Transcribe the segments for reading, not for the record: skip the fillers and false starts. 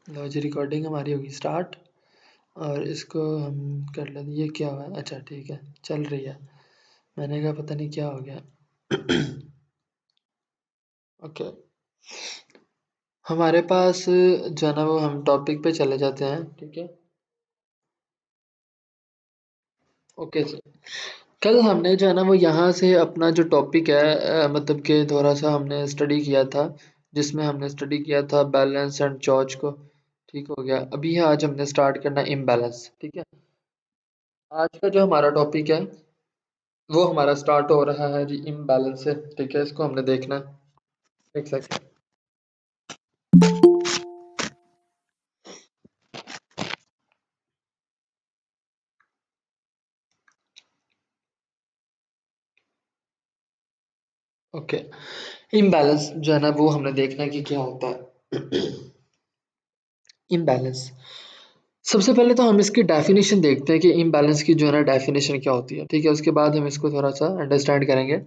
लो जी recording हमारी होगी start और इसको हम कर लेते। ये क्या हुआ है? अच्छा ठीक है, चल रही है। मैंने कहा पता नहीं क्या हो गया। ओके, हमारे पास जो है ना वो हम टॉपिक पे चले जाते हैं, ठीक है। ओके सर, कल हमने जो है ना वो यहाँ से अपना जो टॉपिक है मतलब कि थोड़ा सा हमने स्टडी किया था, जिसमें हमने स्टडी किया था बैलेंस एंड चॉर्ज को। ठीक हो गया। अभी आज हमने स्टार्ट करना इम्बैलेंस, ठीक है। आज का जो हमारा टॉपिक है वो हमारा स्टार्ट हो रहा है जी इम्बैलेंस से, ठीक है। इसको हमने देखना है। एक सेकंड। ओके, इम्बैलेंस जो है ना वो हमने देखना है कि क्या होता है। इम्बैलेंस, सबसे पहले तो हम इसकी डेफिनेशन देखते हैं कि इम्बैलेंस की जो है ना डेफिनेशन क्या होती है, ठीक है। उसके बाद हम इसको थोड़ा सा अंडरस्टैंड करेंगे।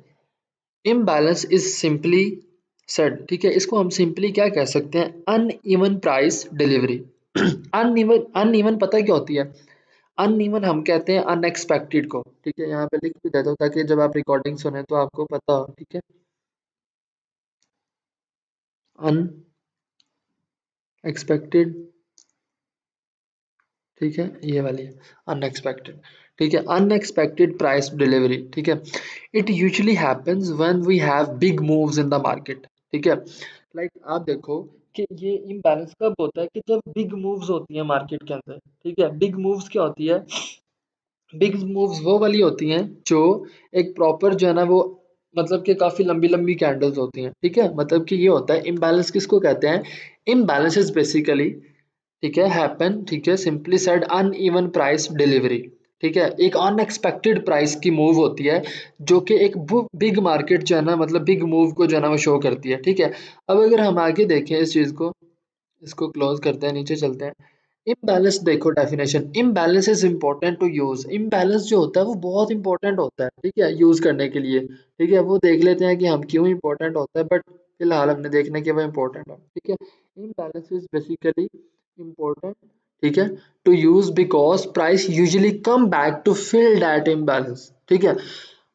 इम्बैलेंस इज सिंपली सेड, ठीक है। इसको हम सिंपली क्या कह सकते हैं? Uneven price delivery. Uneven, uneven पता है क्या होती है? अनइवन हम कहते हैं अनएक्सपेक्टेड को, ठीक है। यहाँ पे लिख भी देता हूँ ताकि जब आप रिकॉर्डिंग सुने तो आपको पता हो, ठीक है। अनएक्सपेक्टेड, ठीक है, ये वाली है अनएक्सपेक्टेड, ठीक है। अनएक्सपेक्टेड प्राइस डिलीवरी, ठीक है। It usually happens when we have big moves in the market, ठीक है। लाइक आप देखो कि ये इम्बैलेंस कब होता है? कि जब बिग मूव्स होती है मार्केट के अंदर, ठीक है। बिग मूव्स क्या होती है? बिग मूव्स वो वाली होती हैं जो एक प्रॉपर जो है ना वो मतलब कि काफी लंबी लंबी कैंडल्स होती हैं, ठीक है। मतलब कि ये होता है इम्बैलेंस किसको कहते हैं? इम्बैलेंस इज बेसिकली, ठीक है, हैपन, ठीक है, simply said uneven price delivery, ठीक है। एक अनएक्सपेक्टेड प्राइस की मूव होती है जो कि एक बिग मार्केट जो है ना मतलब बिग मूव को जो है ना वो शो करती है, ठीक है। अब अगर हम आगे देखें इस चीज को, इसको क्लोज करते हैं, नीचे चलते हैं। इम्बैलेंस देखो definition, imbalance is important to use. Imbalance जो होता है वो बहुत इंपॉर्टेंट होता है, ठीक है, यूज करने के लिए, ठीक है। वो देख लेते हैं कि हम क्यों इंपॉर्टेंट होता है, बट फिलहाल हमने देखना है कि वो इंपॉर्टेंट है, ठीक है। इम्बैलेंस इज बेसिकली इंपॉर्टेंट, ठीक है, to use because price usually come back to fill that imbalance, ठीक है।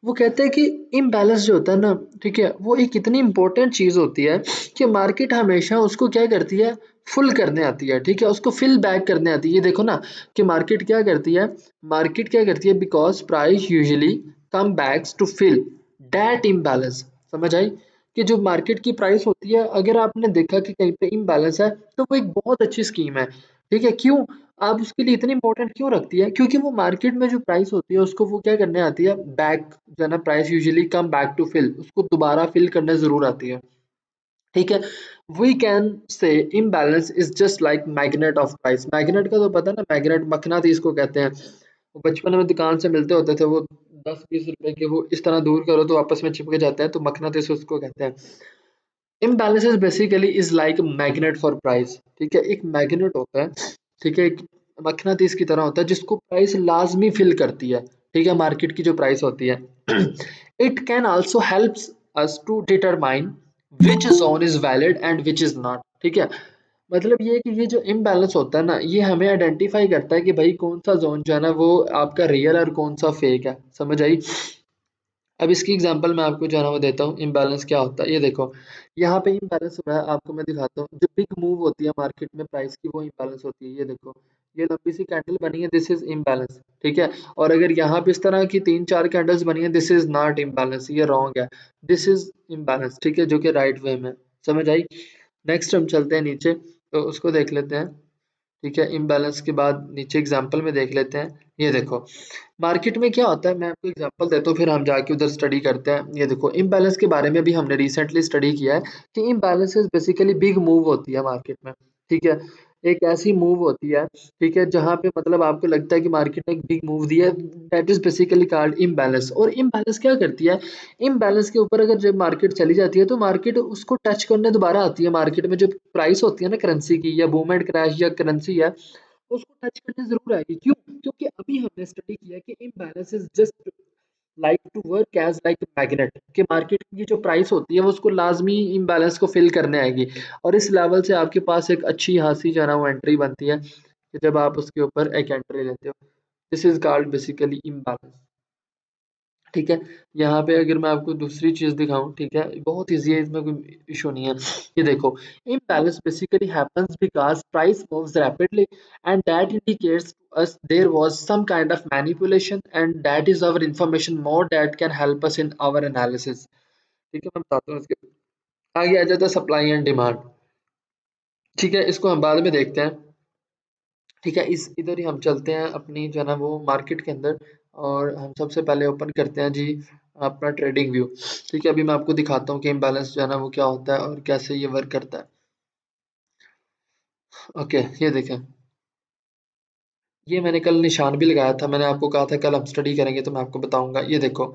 वो कहते हैं कि इम्बैलेंस जो होता है ना, ठीक है, वो एक इतनी इंपॉर्टेंट चीज होती है कि मार्केट हमेशा उसको क्या करती है? फुल करने आती है, ठीक है, उसको फिल बैक करने आती है। ये देखो ना कि मार्केट क्या करती है? मार्केट क्या करती है? Because price usually come backs to fill that imbalance. समझ आई? कि जो मार्केट की प्राइस होती है, अगर आपने देखा कि कहीं पे इम्बैलेंस है तो वो एक बहुत अच्छी स्कीम है, ठीक है। क्यों? आप उसके लिए इतनी इंपॉर्टेंट क्यों रखती है? क्योंकि वो मार्केट में जो प्राइस होती है उसको वो क्या करने आती है? बैक जो है ना, price usually come back to fill, उसको दोबारा फिल करने जरूर आती है, ठीक है। We can say imbalance is just like magnet of price. Magnet का तो पता है ना, मैग्नेट मकनातीस को कहते हैं। वो बचपन में दुकान से मिलते होते थे वो 10-20 रुपए के, वो इस तरह दूर करो तो आपस में चिपक जाते हैं, तो मकनातीस उसको कहते हैं। Imbalance is basically is like magnet for price, ठीक है। एक मैग्नेट होता है, ठीक है, एक मकनातीस की तरह होता है जिसको प्राइस लाजमी फिल करती है, ठीक है, मार्केट की जो प्राइस होती है। It can also helps us to determine which zone is valid and which is not, ठीक है। मतलब ये है कि ये जो इम्बैलेंस होता है ना, ये हमें आइडेंटिफाई करता है कि भाई कौन सा जोन जो है ना वो आपका रियल और कौन सा फेक है। समझ आई? अब इसकी एग्जांपल मैं आपको जो है ना वो देता हूँ, इम्बैलेंस क्या होता है। ये देखो, यहाँ पे इम्बैलेंस हुआ है, आपको मैं दिखाता हूँ। जो बिग मूव होती है मार्केट में प्राइस की, वो इम्बैलेंस होती है। ये देखो, ये लंबी सी कैंडल बनी है, दिस इज इम्बैलेंस, ठीक है। और अगर यहाँ पे इस तरह की 3-4 कैंडल्स बनी है, दिस इज नॉट इम्बैलेंस, ये रॉन्ग है, दिस इज इम्बैलेंस, ठीक है, जो कि राइट वे में। समझ आई? नेक्स्ट हम चलते हैं नीचे, तो उसको देख लेते हैं, ठीक है। इम्बैलेंस के बाद नीचे एग्जाम्पल में देख लेते हैं। ये देखो, मार्केट में क्या होता है, मैं आपको एग्जांपल देता हूँ फिर हम जाके उधर स्टडी करते हैं। ये देखो, इम्बैलेंस के बारे में भी हमने रिसेंटली स्टडी किया है कि इम्बैलेंसेस बेसिकली बिग मूव होती है मार्केट में, ठीक है। एक ऐसी मूव होती है, ठीक है, जहां पे मतलब आपको लगता है कि मार्केट ने एक बिग मूव दिया है, that is basically called imbalance. और इम्बैलेंस क्या करती है? इम्बैलेंस के ऊपर अगर जब मार्केट चली जाती है तो मार्केट उसको टच करने दोबारा आती है। मार्केट में जो प्राइस होती है ना करेंसी की, या बूम एंड क्रैश या करेंसी है, उसको टच करने ज़रूर आएगी। क्यों? क्योंकि अभी हमने स्टडी किया कि imbalance is just like to work as like magnet, कि मार्केट की जो प्राइस होती है वो उसको लाजमी इम्बैलेंस को फिल करने आएगी, और इस लेवल से आपके पास एक अच्छी खासी जो है ना वो एंट्री बनती है, कि जब आप उसके ऊपर एक एंट्री लेते हो, this is called basically imbalance. ठीक है। यहाँ पे अगर मैं आपको दूसरी चीज दिखाऊं, ठीक है, बहुत इजी है, इसमें कोई इशू नहीं है। ये देखो, imbalance basically happens because price moves rapidly, and that indicates to us there was some kind of manipulation, and that is our information more that can help us in our analysis। ठीक है, मैं बताता हूँ इसके आगे आ जाता है supply and demand. ठीक है, इसको हम बाद में देखते हैं। ठीक है, इस इधर ही हम चलते हैं अपनी जो है ना वो मार्केट के अंदर, और हम सबसे पहले ओपन करते हैं जी अपना ट्रेडिंग व्यू। ठीक है, अभी मैं आपको दिखाता हूँ कि इम्बैलेंस जो है ना वो क्या होता है और कैसे ये वर्क करता है। ओके, ये देखें, ये मैंने कल निशान भी लगाया था, मैंने आपको कहा था कल हम स्टडी करेंगे तो मैं आपको बताऊंगा। ये देखो,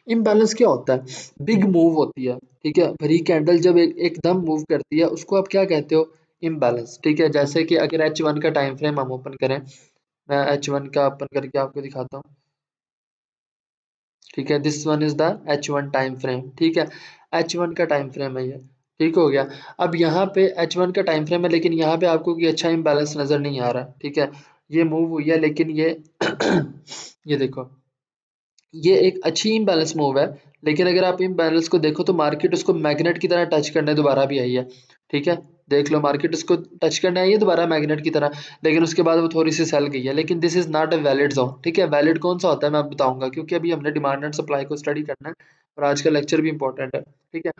इम्बैलेंस क्या होता है, बिग मूव होती है। ठीक है, भरी कैंडल जब एकदम मूव करती है उसको आप क्या कहते हो, इम्बैलेंस। ठीक है, जैसे कि अगर H1 का टाइम फ्रेम हम ओपन करें, मैं H1 का ओपन करके आपको दिखाता हूँ। ठीक है, this one is the H1 time frame. ठीक है, H1 का टाइम फ्रेम है ये। ठीक हो गया। अब यहाँ पे H1 का टाइम फ्रेम है, लेकिन यहाँ पे आपको कोई अच्छा इम्बैलेंस नजर नहीं आ रहा। ठीक है, ये मूव हुई है लेकिन ये ये देखो, ये एक अच्छी इम्बैलेंस मूव है, लेकिन अगर आप इम्बैलेंस को देखो तो मार्केट उसको मैग्नेट की तरह टच करने दोबारा भी आई है। ठीक है, देख लो, मार्केट उसको टच करने आई है दोबारा मैग्नेट की तरह, लेकिन उसके बाद वो थोड़ी सी सेल गई है, लेकिन this is not a valid zone. ठीक है, वैलिड कौन सा होता है मैं अब बताऊंगा, क्योंकि अभी हमने डिमांड एंड सप्लाई को स्टडी करना है, और आज का लेक्चर भी इंपॉर्टेंट है। ठीक है,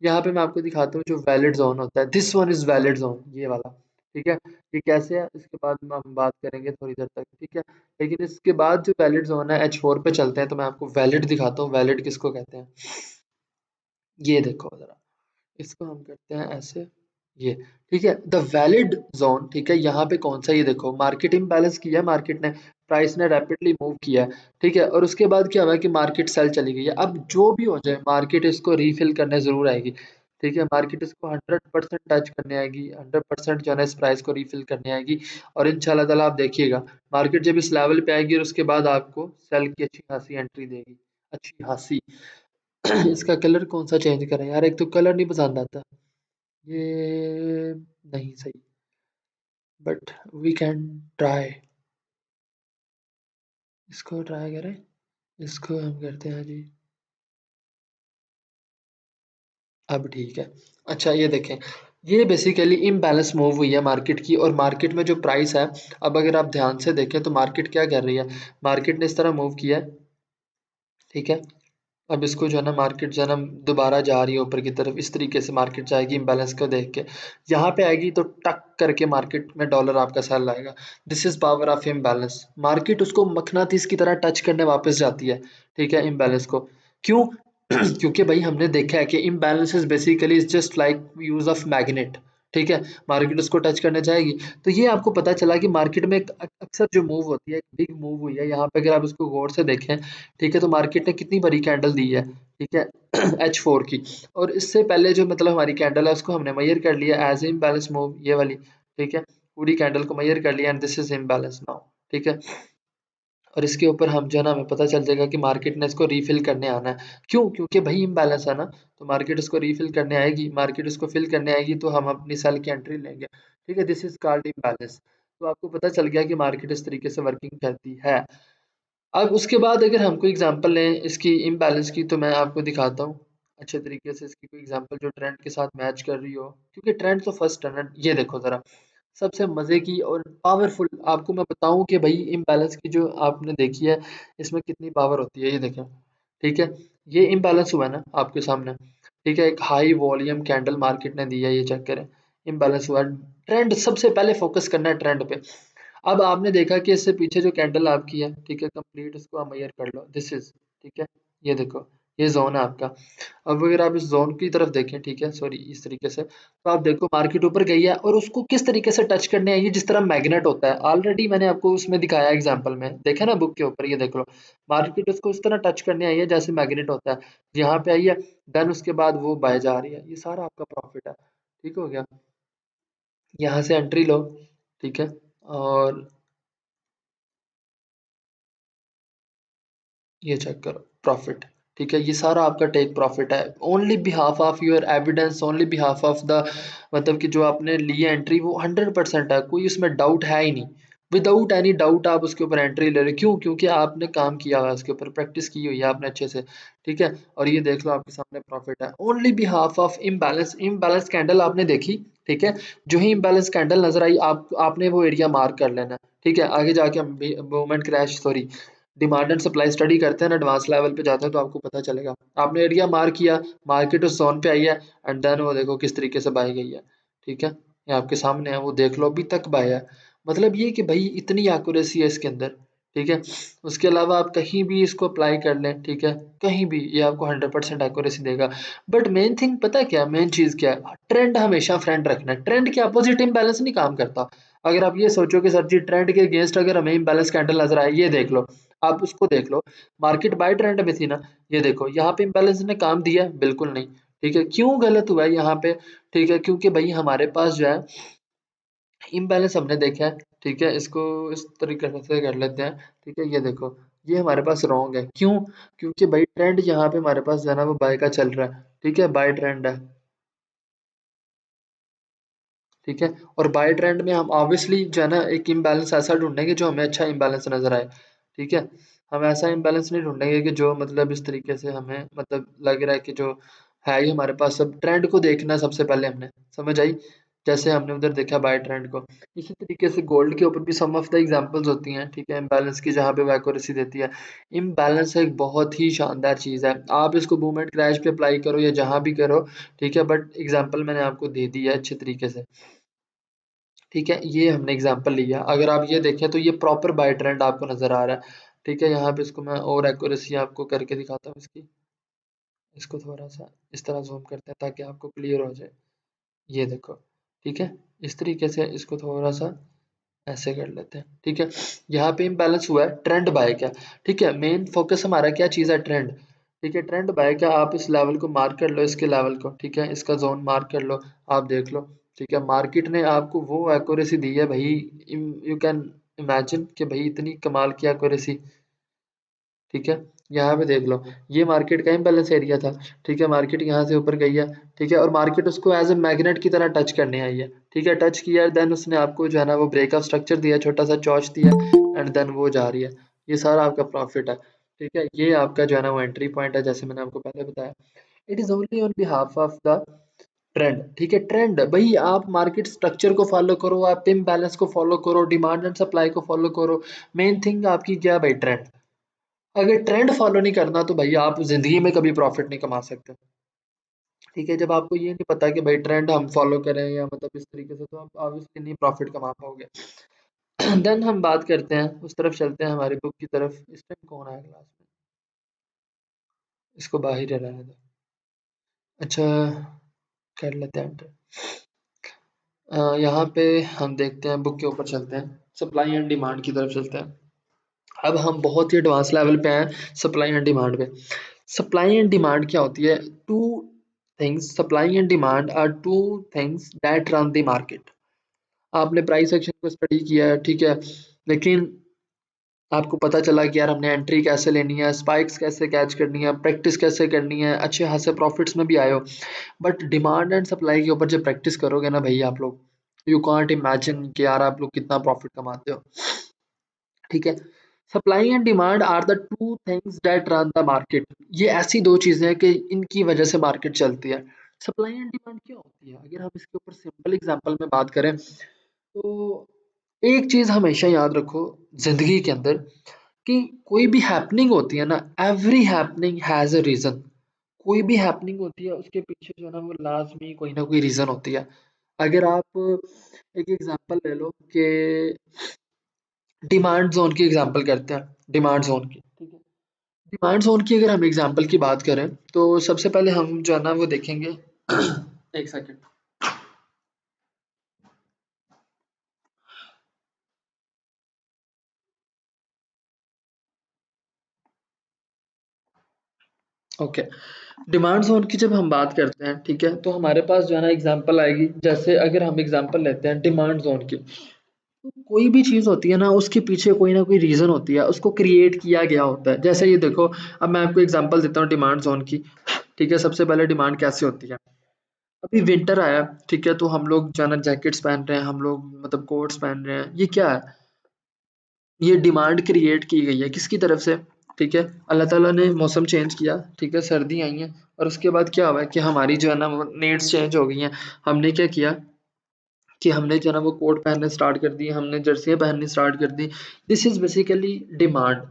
यहाँ पे मैं आपको दिखाता हूँ जो वैलिड जोन होता है, this one is valid zone, ये वाला। ठीक है, ये कैसे है इसके बाद में हम बात करेंगे थोड़ी देर तक। ठीक है, लेकिन इसके बाद जो वैलिड जोन है H4 पे चलते हैं, तो मैं आपको वैलिड दिखाता हूँ, वैलिड किसको कहते हैं। ये देखो जरा, इसको हम करते हैं ऐसे, ये। ठीक है, द वैलिड जोन। ठीक है, यहाँ पे कौन सा, ये देखो, मार्केट इम्बैलेंस किया है, मार्केट ने, प्राइस ने रैपिडली मूव किया है। ठीक है, और उसके बाद क्या हुआ कि मार्केट सेल चली गई है। अब जो भी हो जाए, मार्केट इसको रीफिल करने जरूर आएगी। ठीक है, मार्केट इसको 100% टच करने आएगी, 100% जो है ना इस प्राइस को रीफिल करने आएगी, और इंशाल्लाह ताला आप देखिएगा, मार्केट जब इस लेवल पे आएगी और उसके बाद आपको सेल की अच्छी खासी एंट्री देगी, अच्छी खासी। इसका कलर कौन सा चेंज करें यार, एक तो कलर नहीं पसंद आता, ये नहीं सही, बट वी कैन ट्राई, इसको ट्राई करें, इसको हम करते हैं जी, अब ठीक है। अच्छा, ये देखें, ये बेसिकली इम्बैलेंस मूव हुई है मार्केट की, और मार्केट में जो प्राइस है, अब अगर आप ध्यान से देखें तो मार्केट क्या कर रही है, मार्केट ने इस तरह मूव किया है। ठीक है, अब इसको जो है ना मार्केट जो है ना दोबारा जा रही है ऊपर की तरफ, इस तरीके से मार्केट जाएगी इम्बैलेंस को देख के, यहाँ पे आएगी तो टक करके मार्केट में डॉलर आपका सेल आएगा। This is power of imbalance, market उसको मकनातीस की तरह टच करने वापस जाती है। ठीक है, इम्बैलेंस को, क्यों? क्योंकि भाई हमने देखा है कि imbalance is basically is just like use of magnet. ठीक है, मार्केट उसको टच करने जाएगी, तो ये आपको पता चला कि मार्केट में एक अक्सर जो मूव होती है, एक बिग मूव हुई है यहाँ पे, अगर आप इसको गौर से देखें। ठीक है, तो मार्केट ने कितनी बड़ी कैंडल दी है। ठीक है, H4 की, और इससे पहले जो मतलब हमारी कैंडल है उसको हमने मेजर कर लिया एज इम्बैलेंस मूव, ये वाली। ठीक है, पूरी कैंडल को मेजर कर लिया, and this is imbalance now. ठीक है, और इसके ऊपर हम जो है ना हमें पता चल जाएगा कि मार्केट ने इसको रीफिल करने आना है। क्यों? क्योंकि भाई इम्बैलेंस है ना, तो मार्केट इसको रीफिल करने आएगी, मार्केट इसको फिल करने आएगी तो हम अपनी सेल की एंट्री लेंगे। ठीक है, दिस इज कॉल्ड इम्बैलेंस। तो आपको पता चल गया कि मार्केट इस तरीके से वर्किंग करती है। अब उसके बाद अगर हम कोई एग्जांपल लें इसकी इम्बैलेंस की, तो मैं आपको दिखाता हूँ अच्छे तरीके से इसकी कोई एग्जांपल जो ट्रेंड के साथ मैच कर रही हो, क्योंकि ट्रेंड तो फर्स्ट है ना। ये देखो जरा, सबसे मजे की और पावरफुल आपको मैं बताऊं कि भाई इम्बैलेंस की जो आपने देखी है, इसमें कितनी पावर होती है, ये देखें। ठीक है, ये इम्बैलेंस हुआ है ना आपके सामने। ठीक है, एक हाई वॉल्यूम कैंडल मार्केट ने दी है, ये चेक करें, इम्बैलेंस हुआ है। ट्रेंड सबसे पहले फोकस करना है ट्रेंड पे। अब आपने देखा कि इससे पीछे जो कैंडल आपकी है, ठीक है, कंप्लीट इसको आप मेजर कर लो, दिस इज। ठीक है, ये देखो, ये जोन है आपका। अब अगर आप इस जोन की तरफ देखें, ठीक है, सॉरी, इस तरीके से, तो आप देखो मार्केट ऊपर गई है और उसको किस तरीके से टच करने आई है, जिस तरह मैग्नेट होता है, ऑलरेडी मैंने आपको उसमें दिखाया एग्जांपल में, देखा ना बुक के ऊपर, ये देख लो, मार्केट उसको उस तरह टच करने आई है जैसे मैग्नेट होता है, यहाँ पे आई है, देन उसके बाद वो बाय जा रही है, ये सारा आपका प्रॉफिट है। ठीक हो गया, यहाँ से एंट्री लो। ठीक है, और ये चेक करो, प्रॉफिट। ठीक है, ये सारा आपका टेक प्रॉफिट है, only behalf of your evidence, only behalf of the, मतलब कि जो आपने लिए एंट्री वो 100% है, कोई उसमें डाउट है ही नहीं। विदाउट एनी डाउट आप उसके ऊपर एंट्री ले रहे हो, क्यों? क्योंकि आपने काम किया हुआ है उसके ऊपर, प्रैक्टिस की हुई है आपने अच्छे से। ठीक है, और ये देख लो आपके सामने प्रॉफिट है, only behalf of imbalance. Imbalance candle आपने देखी, ठीक है, जो ही इम्बैलेंस कैंडल नजर आई आपने वो एरिया मार्क कर लेना। ठीक है, आगे जाके हम movement crash, sorry, demand and supply study करते हैं ना, एडवांस लेवल पे जाते हैं तो आपको पता चलेगा। आपने एरिया मार्क किया, मार्केट उस जोन पे आई है, एंड देन वो देखो किस तरीके से बाई गई है। ठीक है, ये आपके सामने है, वो देख लो अभी तक बाई है। मतलब ये कि भाई इतनी एक्यूरेसी है इसके अंदर। ठीक है, उसके अलावा आप कहीं भी इसको अप्लाई कर लें, ठीक है, कहीं भी ये आपको 100% एक्यूरेसी देगा। बट मेन थिंग पता है क्या, मेन चीज़ क्या है, ट्रेंड हमेशा फ्रेंड रखना है, ट्रेंड के अपोजिट इम्बैलेंस नहीं काम करता। अगर आप ये सोचो कि सर जी ट्रेंड के अगेंस्ट अगर हमें इम्बैलेंस कैंडल नजर आए, ये देख लो, आप उसको देख लो, मार्केट बाय ट्रेंड में थी ना, ये देखो यहाँ पे इम्बैलेंस ने काम दिया? बिल्कुल नहीं। ठीक है, क्यों गलत हुआ है यहाँ पे? ठीक है, क्योंकि भाई हमारे पास जो है इम्बैलेंस हमने देखा है। ठीक है, इसको इस तरीके से कर लेते हैं। ठीक है, ये देखो, ये हमारे पास रॉन्ग है, क्यों? क्योंकि भाई ट्रेंड यहाँ पे हमारे पास जो है ना वो बाय का चल रहा है। ठीक है, बाय ट्रेंड है। ठीक है, और बाय ट्रेंड में हम ऑब्वियसली जो है ना एक इम्बैलेंस ऐसा ढूंढेंगे जो हमें अच्छा इम्बैलेंस नजर आए। ठीक है, हम ऐसा इम्बैलेंस नहीं ढूंढेंगे कि जो मतलब इस तरीके से हमें मतलब लग रहा है कि जो है ही हमारे पास, सब ट्रेंड को देखना है सबसे पहले हमने, समझ आई? जैसे हमने उधर देखा बाय ट्रेंड को, इसी तरीके से गोल्ड के ऊपर भी सम ऑफ द एग्जांपल्स होती हैं। ठीक है, इम्बैलेंस की जहाँ पे वो एक्यूरेसी देती है। इम्बैलेंस एक बहुत ही शानदार चीज़ है, आप इसको मूवमेंट क्रैश पे अप्लाई करो या जहाँ भी करो। ठीक है, बट एग्जाम्पल मैंने आपको दे दी है अच्छे तरीके से। ठीक है, ये हमने एग्जांपल लिया, अगर आप ये देखें तो ये प्रॉपर बाय ट्रेंड आपको नजर आ रहा है। ठीक है, यहाँ पे इसको मैं और एक्यूरेसी आपको करके दिखाता हूँ इसकी, इसको थोड़ा सा इस तरह जूम करते हैं ताकि आपको क्लियर हो जाए। ये देखो, ठीक है, इस तरीके से इसको थोड़ा सा ऐसे कर लेते हैं। ठीक है, यहाँ पे इम्बैलेंस हुआ है, ट्रेंड बाय का। ठीक है, मेन फोकस हमारा क्या चीज़ है, ट्रेंड। ठीक है, ट्रेंड बाय का, आप इस लेवल को मार्क कर लो, इसके लेवल को, ठीक है, इसका जोन मार्क कर लो, आप देख लो। ठीक है, मार्केट ने आपको वो एक्यूरेसी दी है भाई, यू कैन इमेजिन कि भाई इतनी कमाल की एक्यूरेसी। ठीक है, यहाँ पे देख लो, ये मार्केट का इम्बैलेंस एरिया था। ठीक है, मार्केट यहाँ से ऊपर गई है। ठीक है, और मार्केट उसको एज ए मैग्नेट की तरह टच करने आई है। ठीक है, टच किया, देन उसने आपको जो है ना वो ब्रेकअप स्ट्रक्चर दिया, छोटा सा चौच दिया, एंड देन वो जा रही है। ये सारा आपका प्रॉफिट है। ठीक है, ये आपका जो है ना वो एंट्री पॉइंट है, जैसे मैंने आपको पहले बताया। It is only on behalf of the trend. ठीक है, ट्रेंड भाई, आप मार्केट स्ट्रक्चर को फॉलो करो, आप इम बैलेंस को फॉलो करो, डिमांड एंड सप्लाई को फॉलो करो। मेन थिंग आपकी क्या है भाई, ट्रेंड। अगर ट्रेंड फॉलो नहीं करना तो भाई आप जिंदगी में कभी प्रॉफिट नहीं कमा सकते। ठीक है, जब आपको ये नहीं पता कि भाई ट्रेंड हम फॉलो करें या मतलब इस तरीके से, तो आप ऑब्वियसली नहीं प्रॉफिट कमा पाओगे। देन हम बात करते हैं, उस तरफ चलते हैं हमारी बुक की तरफ। इस टाइम कौन आया क्लास में? इसको बाहर ही रहने दो। अच्छा, कर लेते हैं enter। यहाँ पे हम देखते हैं, बुक के ऊपर चलते हैं, सप्लाई एंड डिमांड की तरफ चलते हैं। अब हम बहुत ही एडवांस लेवल पे हैं, सप्लाई एंड डिमांड पे। सप्लाई एंड डिमांड क्या होती है? Two things, supply and demand are two things that run the market. आपने प्राइस एक्शन को स्टडी किया है, ठीक है, लेकिन आपको पता चला कि यार हमने एंट्री कैसे लेनी है, स्पाइक्स कैसे कैच करनी है, प्रैक्टिस कैसे करनी है, अच्छे खासे प्रॉफिट्स में भी आए हो। बट डिमांड एंड सप्लाई के ऊपर जब प्रैक्टिस करोगे ना भाई आप लोग, यू कांट इमेजिन कि यार आप लोग कितना प्रॉफिट कमाते हो। ठीक है, supply and demand are the two things that run the market. ये ऐसी दो चीजें हैं कि इनकी वजह से मार्केट चलती है। सप्लाई एंड डिमांड क्या होती है, अगर हम इसके ऊपर सिंपल एग्जांपल में बात करें तो एक चीज हमेशा याद रखो जिंदगी के अंदर, कि कोई भी हैपनिंग होती है ना, every happening has a reason. कोई भी हैपनिंग होती है उसके पीछे जो है ना वो लाजमी कोई ना कोई रीजन होती है। अगर आप एक एग्जांपल ले लो कि डिमांड जोन की एग्जांपल करते हैं, डिमांड जोन की, ठीक है, डिमांड जोन की अगर हम एग्जांपल की बात करें तो सबसे पहले हम जो है ना वो देखेंगे। एक सेकंड। ओके, डिमांड जोन की जब हम बात करते हैं, ठीक है, तो हमारे पास जो है ना एग्जांपल आएगी, जैसे अगर हम एग्जांपल लेते हैं डिमांड जोन की। तो कोई भी चीज़ होती है ना, उसके पीछे कोई ना कोई रीज़न होती है, उसको क्रिएट किया गया होता है। जैसे ये देखो, अब मैं आपको एग्जांपल देता हूँ डिमांड ज़ोन की। ठीक है, सबसे पहले डिमांड कैसे होती है? अभी विंटर आया, ठीक है, तो हम लोग जो है ना जैकेट्स पहन रहे हैं, हम लोग मतलब कोट्स पहन रहे हैं। ये क्या है? ये डिमांड क्रिएट की गई है किसकी तरफ से? ठीक है, अल्लाह ताला ने मौसम चेंज किया, ठीक है, सर्दी आई है, और उसके बाद क्या हुआ है कि हमारी जो है ना वो नीड्स चेंज हो गई हैं। हमने क्या किया कि हमने जो है ना वो कोट पहनने स्टार्ट कर दिए, हमने जर्सियाँ पहननी स्टार्ट कर दी। This is basically demand.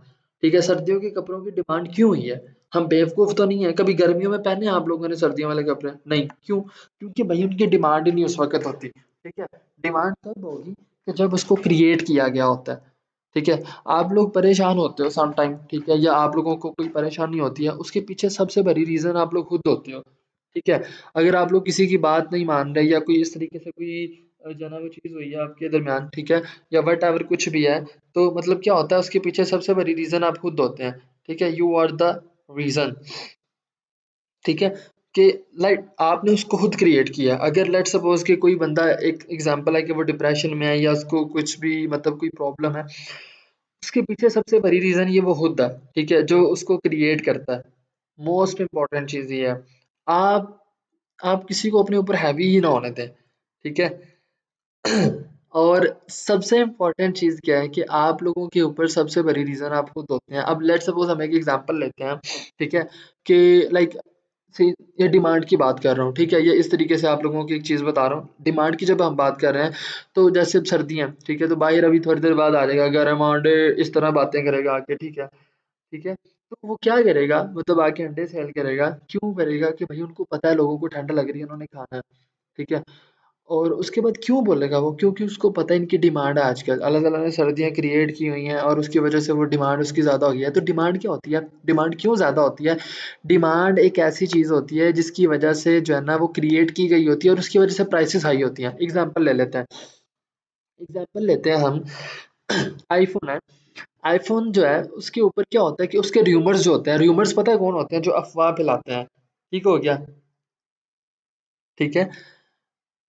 ठीक है, सर्दियों के कपड़ों की डिमांड क्यों हुई है? हम बेवकूफ़ तो नहीं है, कभी गर्मियों में पहने हैं आप लोगों ने सर्दियों वाले कपड़े? नहीं, क्यों? क्योंकि भाई उनकी डिमांड ही नहीं उस वक़्त होती। ठीक है, डिमांड तब होगी कि जब उसको क्रिएट किया गया होता है। ठीक है, आप लोग परेशान होते हो सम टाइम, ठीक है, या आप लोगों को कोई परेशानी होती है, उसके पीछे सबसे बड़ी रीज़न आप लोग खुद होते हो। ठीक है, अगर आप लोग किसी की बात नहीं मान रहे या कोई इस तरीके से कोई जो है ना वो चीज़ हुई है आपके दरमियान, ठीक है, या व्हाटएवर कुछ भी है, तो मतलब क्या होता है उसके पीछे सबसे बड़ी रीज़न आप खुद होते हैं। ठीक है, यू आर द रीज़न। ठीक है, कि लाइक आपने उसको खुद क्रिएट किया। अगर लेट्स सपोज़ कि कोई बंदा, एक एग्ज़ाम्पल है कि वो डिप्रेशन में है या उसको कुछ भी मतलब कोई प्रॉब्लम है, उसके पीछे सबसे बड़ी रीज़न ये वो खुद है, ठीक है, जो उसको क्रिएट करता है। मोस्ट इम्पोर्टेंट चीज़ ये है, आप आप किसी को अपने ऊपर हैवी ही ना होने दें, ठीक है? और सबसे इम्पोर्टेंट चीज़ क्या है कि आप लोगों के ऊपर सबसे बड़ी रीज़न आप खुद होते हैं। अब लेट्स सपोज़ हम एक एग्ज़ाम्पल लेते हैं, ठीक है? कि लाइक सी ये डिमांड की बात कर रहा हूँ, ठीक है? ये इस तरीके से आप लोगों को एक चीज़ बता रहा हूँ। डिमांड की जब हम बात कर रहे हैं, तो जैसे अब सर्दियाँ, ठीक है? तो बाहर अभी थोड़ी देर बाद आ जाएगा गरम अंडे, इस तरह बातें करेगा आके, ठीक है? ठीक है? तो वो क्या करेगा, मतलब आके अंडे सेल करेगा, क्यों करेगा? कि भई उनको पता है लोगों को ठंड लग रही है, उन्होंने खाना है, ठीक है? और उसके बाद क्यों बोलेगा वो? क्योंकि उसको पता है इनकी डिमांड है आजकल। अल्लाह ताला ने सर्दियाँ क्रिएट की हुई हैं और उसकी वजह से वो डिमांड उसकी ज़्यादा हो गई है। तो डिमांड क्या होती है? डिमांड क्यों ज़्यादा होती है? डिमांड एक ऐसी चीज़ होती है जिसकी वजह से जो है ना वो क्रिएट की गई होती है और उसकी वजह से प्राइसेज़ हाई होती हैं। एग्ज़ाम्पल ले लेते हैं। एग्ज़ाम्पल लेते हैं हम, आईफ़ोन है। आईफ़ोन जो है उसके ऊपर क्या होता है कि उसके र्यूमर्स जो होते हैं, र्यूमर्स पता है कौन होते हैं? जो अफ़वाह फैलाते हैं। ठीक हो गया? ठीक है?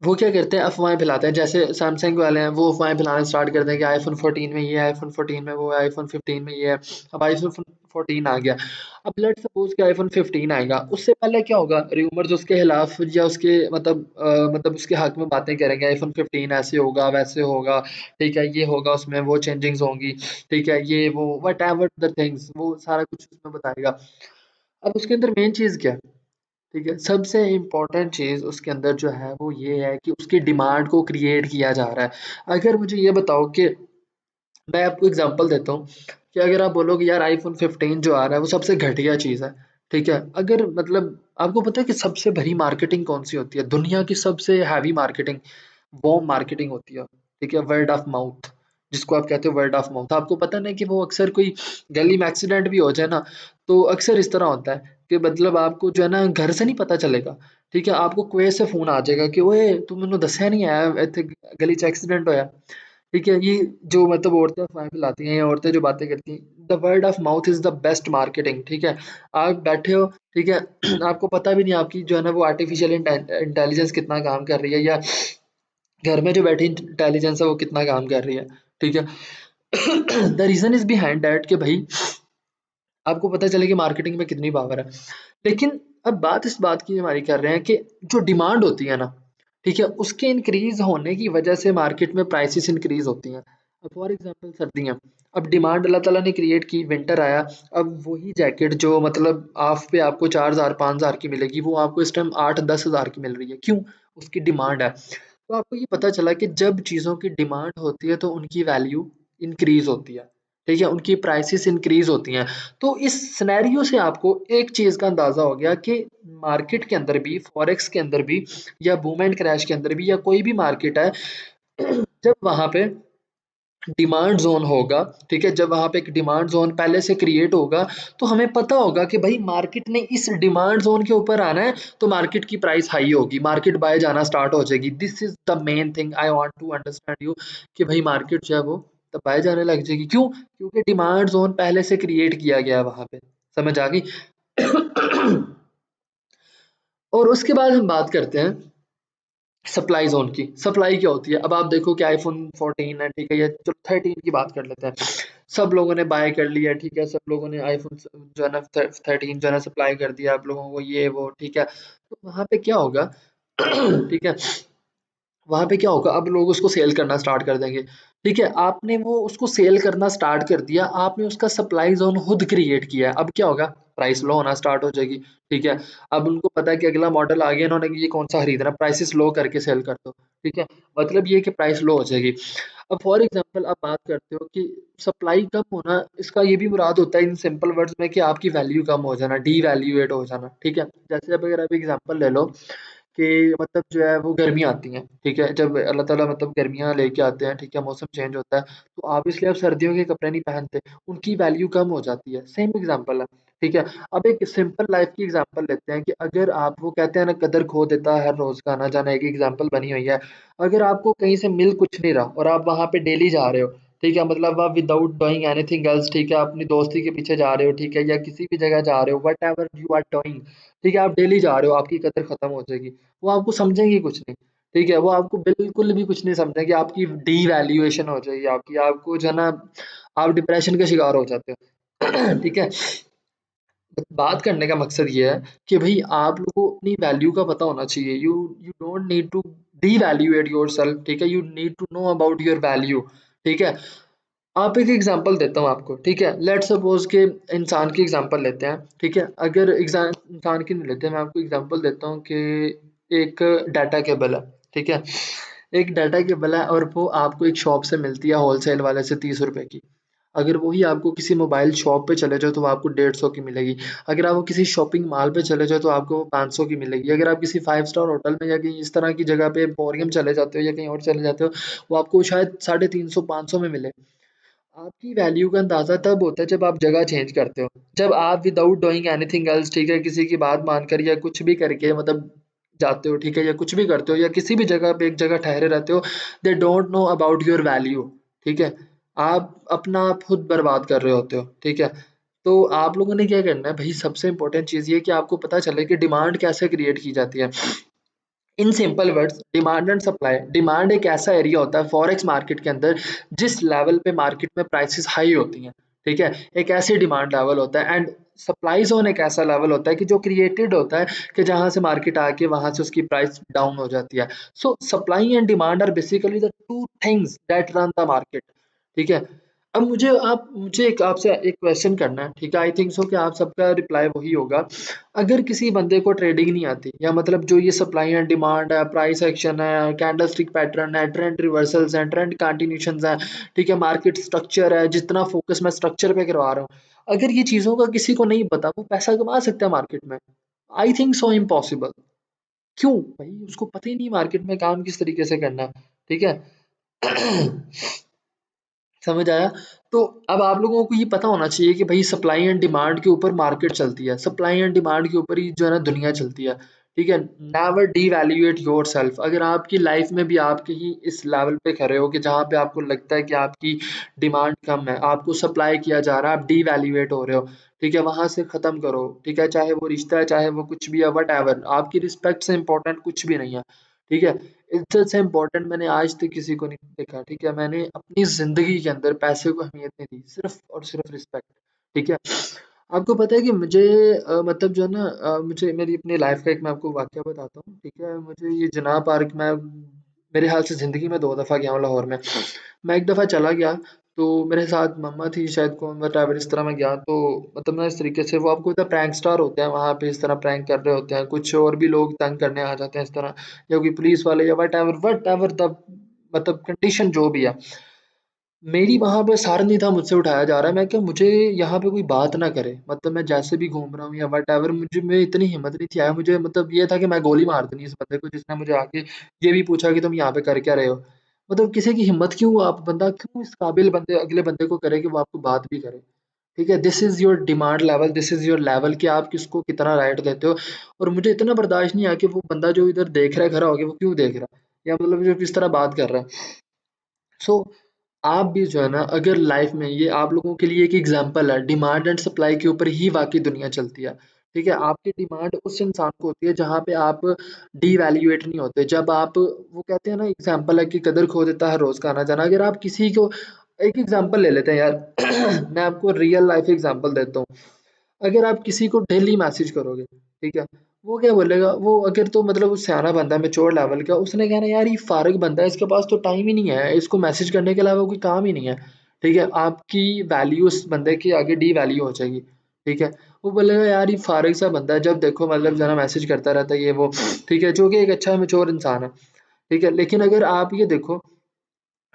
वो क्या करते हैं, अफ़वाहें फैलाते हैं। जैसे सैमसंग वाले हैं, वो अफ़वाहें फैलाना स्टार्ट कर दें कि आईफ़ोन 14 में ये है, आईफ़ोन 14 में वो है, आईफ़ोन 15 में ये है। अब आईफ़ोन 14 आ गया। अब लेट्स सपोज़ कि आईफ़ोन 15 आएगा, उससे पहले क्या होगा? र्यूमर्स उसके खिलाफ या उसके मतलब उसके हक़ में बातें करेंगे, आईफ़ोन 15 ऐसे होगा, वैसे होगा, ठीक है, ये होगा, उसमें वो चेंजिंग्स होंगी, ठीक है, ये वो व्हाटएवर द थिंग्स, वो सारा कुछ उसमें बताएगा। अब उसके अंदर मेन चीज़ क्या है? ठीक है, सबसे इम्पोर्टेंट चीज़ उसके अंदर जो है वो ये है कि उसकी डिमांड को क्रिएट किया जा रहा है। अगर मुझे ये बताओ कि मैं आपको एग्ज़ाम्पल देता हूँ कि अगर आप बोलोगे यार आईफ़ोन 15 जो आ रहा है वो सबसे घटिया चीज़ है, ठीक है? अगर मतलब आपको पता है कि सबसे बड़ी मार्केटिंग कौन-सी होती है? दुनिया की सबसे हैवी मार्केटिंग, बॉम्ब मार्केटिंग होती है, ठीक है? वर्ड ऑफ माउथ, जिसको आप कहते हो वर्ड ऑफ माउथ। आपको पता नहीं कि वो अक्सर कोई गली में एक्सीडेंट भी हो जाए ना, तो अक्सर इस तरह होता है कि मतलब आपको जो है ना घर से नहीं पता चलेगा, ठीक है? आपको कुएँ से फ़ोन आ जाएगा कि ओए तू मैनू दस्सिया नहीं है इत्थे गली च एक्सीडेंट होया। ठीक है, ये जो मतलब औरतें अफ़वाहें फैलाती हैं या औरतें जो बातें करती हैं, the word of mouth is the best marketing, ठीक है? आप बैठे हो, ठीक है? आपको पता भी नहीं आपकी जो है ना वो आर्टिफ़िशियल इंटेलिजेंस कितना काम कर रही है या घर में जो बैठी इंटेलिजेंस है वो कितना काम कर रही है, ठीक है? The reason is behind that कि भई आपको पता चले कि मार्केटिंग में कितनी पावर है। लेकिन अब बात इस बात की हमारी कर रहे हैं कि जो डिमांड होती है ना, ठीक है? उसके इंक्रीज़ होने की वजह से मार्केट में प्राइसेज़ इंक्रीज़ होती हैं। अब फॉर एग्ज़ाम्पल सर्दियाँ, अब डिमांड अल्लाह ताला ने क्रिएट की, विंटर आया, अब वही जैकेट जो मतलब ऑफ पे आपको 4000 5000 की मिलेगी, वो आपको इस टाइम 8-10 हज़ार की मिल रही है। क्यों? उसकी डिमांड है। तो आपको ये पता चला कि जब चीज़ों की डिमांड होती है तो उनकी वैल्यू इंक्रीज़ होती है। ठीक है? उनकी प्राइसेज़ इंक्रीज़ होती हैं। तो इस सिनेरियो से आपको एक चीज़ का अंदाज़ा हो गया कि मार्केट के अंदर भी, फॉरेक्स के अंदर भी या बूम एंड क्रैश के अंदर भी या कोई भी मार्केट है, जब वहाँ पे डिमांड ज़ोन होगा, ठीक है? जब वहाँ पे एक डिमांड ज़ोन पहले से क्रिएट होगा, तो हमें पता होगा कि भई मार्केट ने इस डिमांड ज़ोन के ऊपर आना है, तो मार्केट की प्राइस हाई होगी, मार्केट बाय जाना स्टार्ट हो जाएगी। This is the main thing I want to understand you कि भई मार्केट जो है वो तब बाय जाने लग जाएगी। क्यों? क्योंकि डिमांड ज़ोन पहले से क्रिएट किया गया है वहाँ पे। समझ आ गई? और उसके बाद हम बात करते हैं सप्लाई जोन की सप्लाई क्या होती है। अब आप देखो कि आईफोन 14 है, ठीक है, या चलो 13 की बात कर लेते हैं। सब लोगों ने बाय कर लिया, ठीक है, सब लोगों ने आईफोन जो है ना 13 जो है ना सप्लाई कर दिया आप लोगों को, ये वो, ठीक है। तो वहां पे क्या होगा ठीक है, वहाँ पे क्या होगा, अब लोग उसको सेल करना स्टार्ट कर देंगे। ठीक है, आपने वो उसको सेल करना स्टार्ट कर दिया, आपने उसका सप्लाई ज़ोन खुद क्रिएट किया है। अब क्या होगा, प्राइस लो होना स्टार्ट हो जाएगी। ठीक है, अब उनको पता है कि अगला मॉडल आ गया, इन्होंने ये कौन सा खरीदना, प्राइसेस लो करके सेल कर दो। ठीक है, मतलब ये कि प्राइस लो हो जाएगी। अब फॉर एग्जांपल आप बात करते हो कि सप्लाई कम होना, इसका ये भी मुराद होता है इन सिंपल वर्ड्स में कि आपकी वैल्यू कम हो जाना, डीवैल्यूएट हो जाना। ठीक है, जैसे अब अगर आप एग्जांपल ले लो कि मतलब जो है वो गर्मियाँ आती हैं, ठीक है? जब अल्लाह ताला मतलब गर्मियाँ लेके आते हैं, ठीक है? मौसम चेंज होता है, तो ऑब्वियसली आप सर्दियों के कपड़े नहीं पहनते, उनकी वैल्यू कम हो जाती है। सेम एग्ज़ाम्पल है, ठीक है? अब एक सिंपल लाइफ़ की एग्ज़ाम्पल लेते हैं कि अगर आप वो कहते हैं ना कदर खो देता है हर रोज़ का आना जाना, एक एग्ज़ाम्पल बनी हुई है। अगर आपको कहीं से मिल कुछ नहीं रहा और आप वहाँ पे डेली जा रहे हो, ठीक है? मतलब आप विदाउट डूइंग एनीथिंग एल्स, ठीक है? अपनी दोस्ती के पीछे जा रहे हो, ठीक है? या किसी भी जगह जा रहे हो, व्हाटएवर यू आर डूइंग, ठीक है? आप डेली जा रहे हो, आपकी कदर खत्म हो जाएगी। वो आपको समझेंगे कुछ नहीं, ठीक है? वो आपको बिल्कुल भी कुछ नहीं समझेंगे, आपकी डीवैल्यूएशन हो जाएगी आपकी, आपको जो है ना आप डिप्रेशन का शिकार हो जाते हो। ठीक है? बात करने का मकसद ये है कि भई आप लोगों को अपनी वैल्यू का पता होना चाहिए। You you don't need to devaluate yourself, ठीक है? You need to know about your value, ठीक है? आप एक एग्जांपल देता हूँ आपको, ठीक है? लेट्स सपोज़ कि इंसान की एग्जांपल लेते हैं, ठीक है? अगर इंसान की नहीं लेते, मैं आपको एग्जांपल देता हूँ कि एक डाटा केबल है, ठीक है? एक डाटा केबल है और वो आपको एक शॉप से मिलती है होलसेल वाले से ₹30 की। अगर वही आपको किसी मोबाइल शॉप पे चले जाओ तो वो आपको 150 की मिलेगी। अगर आप वो किसी शॉपिंग मॉल पे चले जाओ तो आपको वो 500 की मिलेगी। अगर आप किसी 5 स्टार होटल में या कहीं इस तरह की जगह पे एम्पोरियम चले जाते हो या कहीं और चले जाते हो, वो आपको शायद 350 500 में मिले। आपकी वैल्यू का अंदाज़ा तब होता है जब आप जगह चेंज करते हो। जब आप विदाउट डूइंग एनीथिंग एल्स, ठीक है, किसी की बात मानकर या कुछ भी करके मतलब जाते हो, ठीक है, या कुछ भी करते हो या किसी भी जगह पे एक जगह ठहरे रहते हो, they don't know about your value, ठीक है? आप अपना आप खुद बर्बाद कर रहे होते हो, ठीक है? तो आप लोगों ने क्या करना है भई, सबसे इम्पोर्टेंट चीज़ ये है कि आपको पता चले कि डिमांड कैसे क्रिएट की जाती है। In simple words, demand and supply. Demand एक ऐसा एरिया होता है फॉरेक्स मार्केट के अंदर जिस लेवल पे मार्केट में प्राइसेस हाई होती हैं, ठीक है, एक ऐसी डिमांड लेवल होता है। एंड सप्लाई जोन एक ऐसा लेवल होता है कि जो क्रिएटेड होता है कि जहां से मार्केट आके वहां से उसकी प्राइस डाउन हो जाती है। So supply and demand are basically the two things that run the market, ठीक है। अब मुझे एक आपसे एक क्वेश्चन करना है, ठीक है, आई थिंक सो कि आप सबका रिप्लाई वही होगा। अगर किसी बंदे को ट्रेडिंग नहीं आती, या मतलब जो ये सप्लाई एंड डिमांड है, प्राइस एक्शन है, कैंडलस्टिक पैटर्न है, ट्रेंड रिवर्सल्स हैं, ट्रेंड कंटिन्यूशंस हैं, ठीक है, मार्केट स्ट्रक्चर है, जितना फोकस मैं स्ट्रक्चर पे करवा रहा हूँ, अगर ये चीज़ों का किसी को नहीं पता, वो पैसा कमा सकता है मार्केट में? I think so impossible. क्यों? भाई उसको पता ही नहीं मार्केट में काम किस तरीके से करना है, ठीक है। समझ आया? तो अब आप लोगों को ये पता होना चाहिए कि भई सप्लाई एंड डिमांड के ऊपर मार्केट चलती है। सप्लाई एंड डिमांड के ऊपर ही जो है ना दुनिया चलती है। ठीक है? Never डीवैल्यूएट yourself. अगर आपकी लाइफ में भी आप कहीं इस लेवल पे खड़े हो कि जहाँ पे आपको लगता है कि आपकी डिमांड कम है, आपको सप्लाई किया जा रहा है, आप डीवैल्यूएट हो रहे हो। ठीक है? वहाँ से खत्म करो। ठीक है? चाहे वो रिश्ता है, चाहे वो कुछ भी है, व्हाटएवर। आपकी रिस्पेक्ट से इम्पोर्टेंट कुछ भी नहीं है। ठीक है? इज़्ज़त से इम्पोर्टेंट मैंने आज तक किसी को नहीं देखा, ठीक है? मैंने अपनी ज़िंदगी के अंदर पैसे को अहमियत नहीं दी, सिर्फ़ और सिर्फ़ रिस्पेक्ट, ठीक है? आपको पता है कि मुझे मतलब जो है ना मुझे मेरी अपनी लाइफ़ का एक मैं आपको वाक़या बताता हूँ, ठीक है? मुझे ये जिनाह पार्क मैं मेरे ख़्याल से ज़िंदगी में 2 दफ़ा गया हूँ लाहौर में। मैं एक दफ़ा चला गया, तो मेरे साथ मम्मा थी शायद कौन व्हाटएवर इस तरह मैं गया तो मतलब मैं इस तरीके से वो आपको पता है प्रैंक स्टार होते हैं वहाँ पे इस तरह प्रैंक कर रहे होते हैं, कुछ और भी लोग तंग करने आ जाते हैं इस तरह या कोई पुलिस वाले या व्हाटएवर द मतलब कंडीशन जो भी है। मेरी वहाँ पे सारा नहीं था मुझसे उठाया जा रहा है, मैं क्या मुझे यहाँ पे कोई बात ना करे, मतलब मैं जैसे भी घूम रहा हूँ या व्हाटएवर मुझे में इतनी हिम्मत नहीं थी आया मुझे मतलब ये था कि मैं गोली मार दूँगी इस बंदे को जिसने मुझे आके ये भी पूछा कि तुम यहाँ पे कर क्या रहे हो? मतलब किसी की हिम्मत क्यों आप बंदा क्यों इस काबिल बंदे अगले बंदे को करे कि वो आपको बात भी करे? ठीक है? This is your demand level, this is your level कि आप किसको कितना राइट देते हो और मुझे इतना बर्दाश्त नहीं आया कि वो बंदा जो इधर देख रहा है खड़ा होके वो क्यों देख रहा है? या मतलब जो किस तरह बात कर रहा है। सो आप भी जो है ना अगर लाइफ में ये आप लोगों के लिए एक एग्जांपल है डिमांड एंड सप्लाई के ऊपर ही वाकई दुनिया चलती है ठीक है, आपकी डिमांड उस इंसान को होती है जहाँ पे आप डीवैल्यूएट नहीं होते। जब आप वो कहते हैं ना, एग्जाम्पल है कि कदर खो देता है रोज का आना जाना। अगर आप किसी को एक एग्जाम्पल ले लेते हैं यार मैं आपको रियल लाइफ एग्जाम्पल देता हूँ। अगर आप किसी को डेली मैसेज करोगे, ठीक है, वो क्या बोलेगा, वो अगर तो मतलब वो सियाना बंदा है, मैच्योर लेवल का, उसने कहना यार ये फारग बंदा है, इसके पास तो टाइम ही नहीं है, इसको मैसेज करने के अलावा कोई काम ही नहीं है। ठीक है, आपकी वैल्यू उस बंदे की आगे डी वैल्यू हो जाएगी। ठीक है, वो बोलेगा यार ये फारग सा बंदा है, जब देखो मतलब जना मैसेज करता रहता है ये वो। ठीक है, जो कि एक अच्छा मैच्योर इंसान है। ठीक है, लेकिन अगर आप ये देखो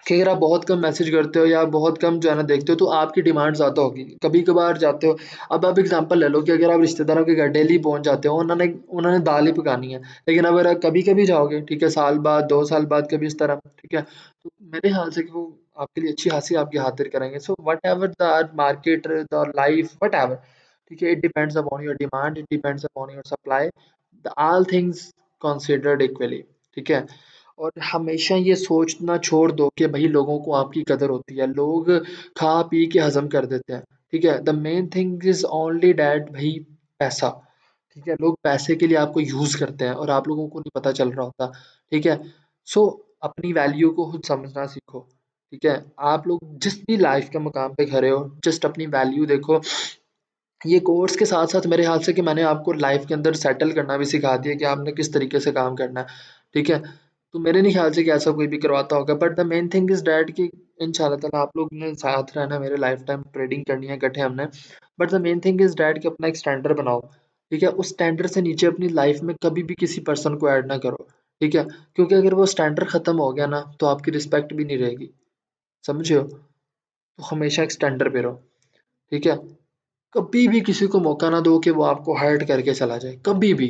कि अगर आप बहुत कम मैसेज करते हो या बहुत कम जो है ना देखते हो, तो आपकी डिमांड ज़्यादा होगी। कभी कभार जाते हो, अब आप एग्जांपल ले लो कि अगर आप रिश्तेदारों के घर डेली पहुंच जाते हो, उन्होंने उन्होंने दाल ही पकानी है, लेकिन अगर आप कभी कभी जाओगे, ठीक है, साल बाद 2 साल बाद कभी इस तरह, ठीक है, तो मेरे ख्याल से कि वो आपके लिए अच्छी खासी आपकी खातिर करेंगे। So what ever the market the life what ever, ठीक है, it depends upon your demand, it depends upon your supply, the all things considered equally. ठीक है, और हमेशा ये सोचना छोड़ दो कि भाई लोगों को आपकी कदर होती है। लोग खा पी के हजम कर देते हैं। ठीक है, the main thing is only that भाई, पैसा। ठीक है, लोग पैसे के लिए आपको यूज करते हैं और आप लोगों को नहीं पता चल रहा होता। ठीक है, सो अपनी वैल्यू को खुद समझना सीखो। ठीक है, आप लोग जिस भी लाइफ के मुकाम पे खड़े हो, जस्ट अपनी वैल्यू देखो। ये कोर्स के साथ साथ मेरे ख्याल से कि मैंने आपको लाइफ के अंदर सेटल करना भी सिखा दिया कि आपने किस तरीके से काम करना है। ठीक है, तो मेरे नहीं ख्याल से कि ऐसा कोई भी करवाता होगा, but the main thing is that कि इंशाल्लाह ताला आप लोग ने साथ रहना, मेरे लाइफ टाइम ट्रेडिंग करनी है इकट्ठे हमने। But the main thing is that कि अपना एक स्टैंडर्ड बनाओ। ठीक है, उस स्टैंडर्ड से नीचे अपनी लाइफ में कभी भी किसी पर्सन को ऐड ना करो। ठीक है, क्योंकि अगर वो स्टैंडर्ड खत्म हो गया ना, तो आपकी रिस्पेक्ट भी नहीं रहेगी। समझे हो? तो हमेशा एक स्टैंडर्ड पे रहो। ठीक है, कभी भी किसी को मौका ना दो कि वो आपको हर्ट करके चला जाए, कभी भी।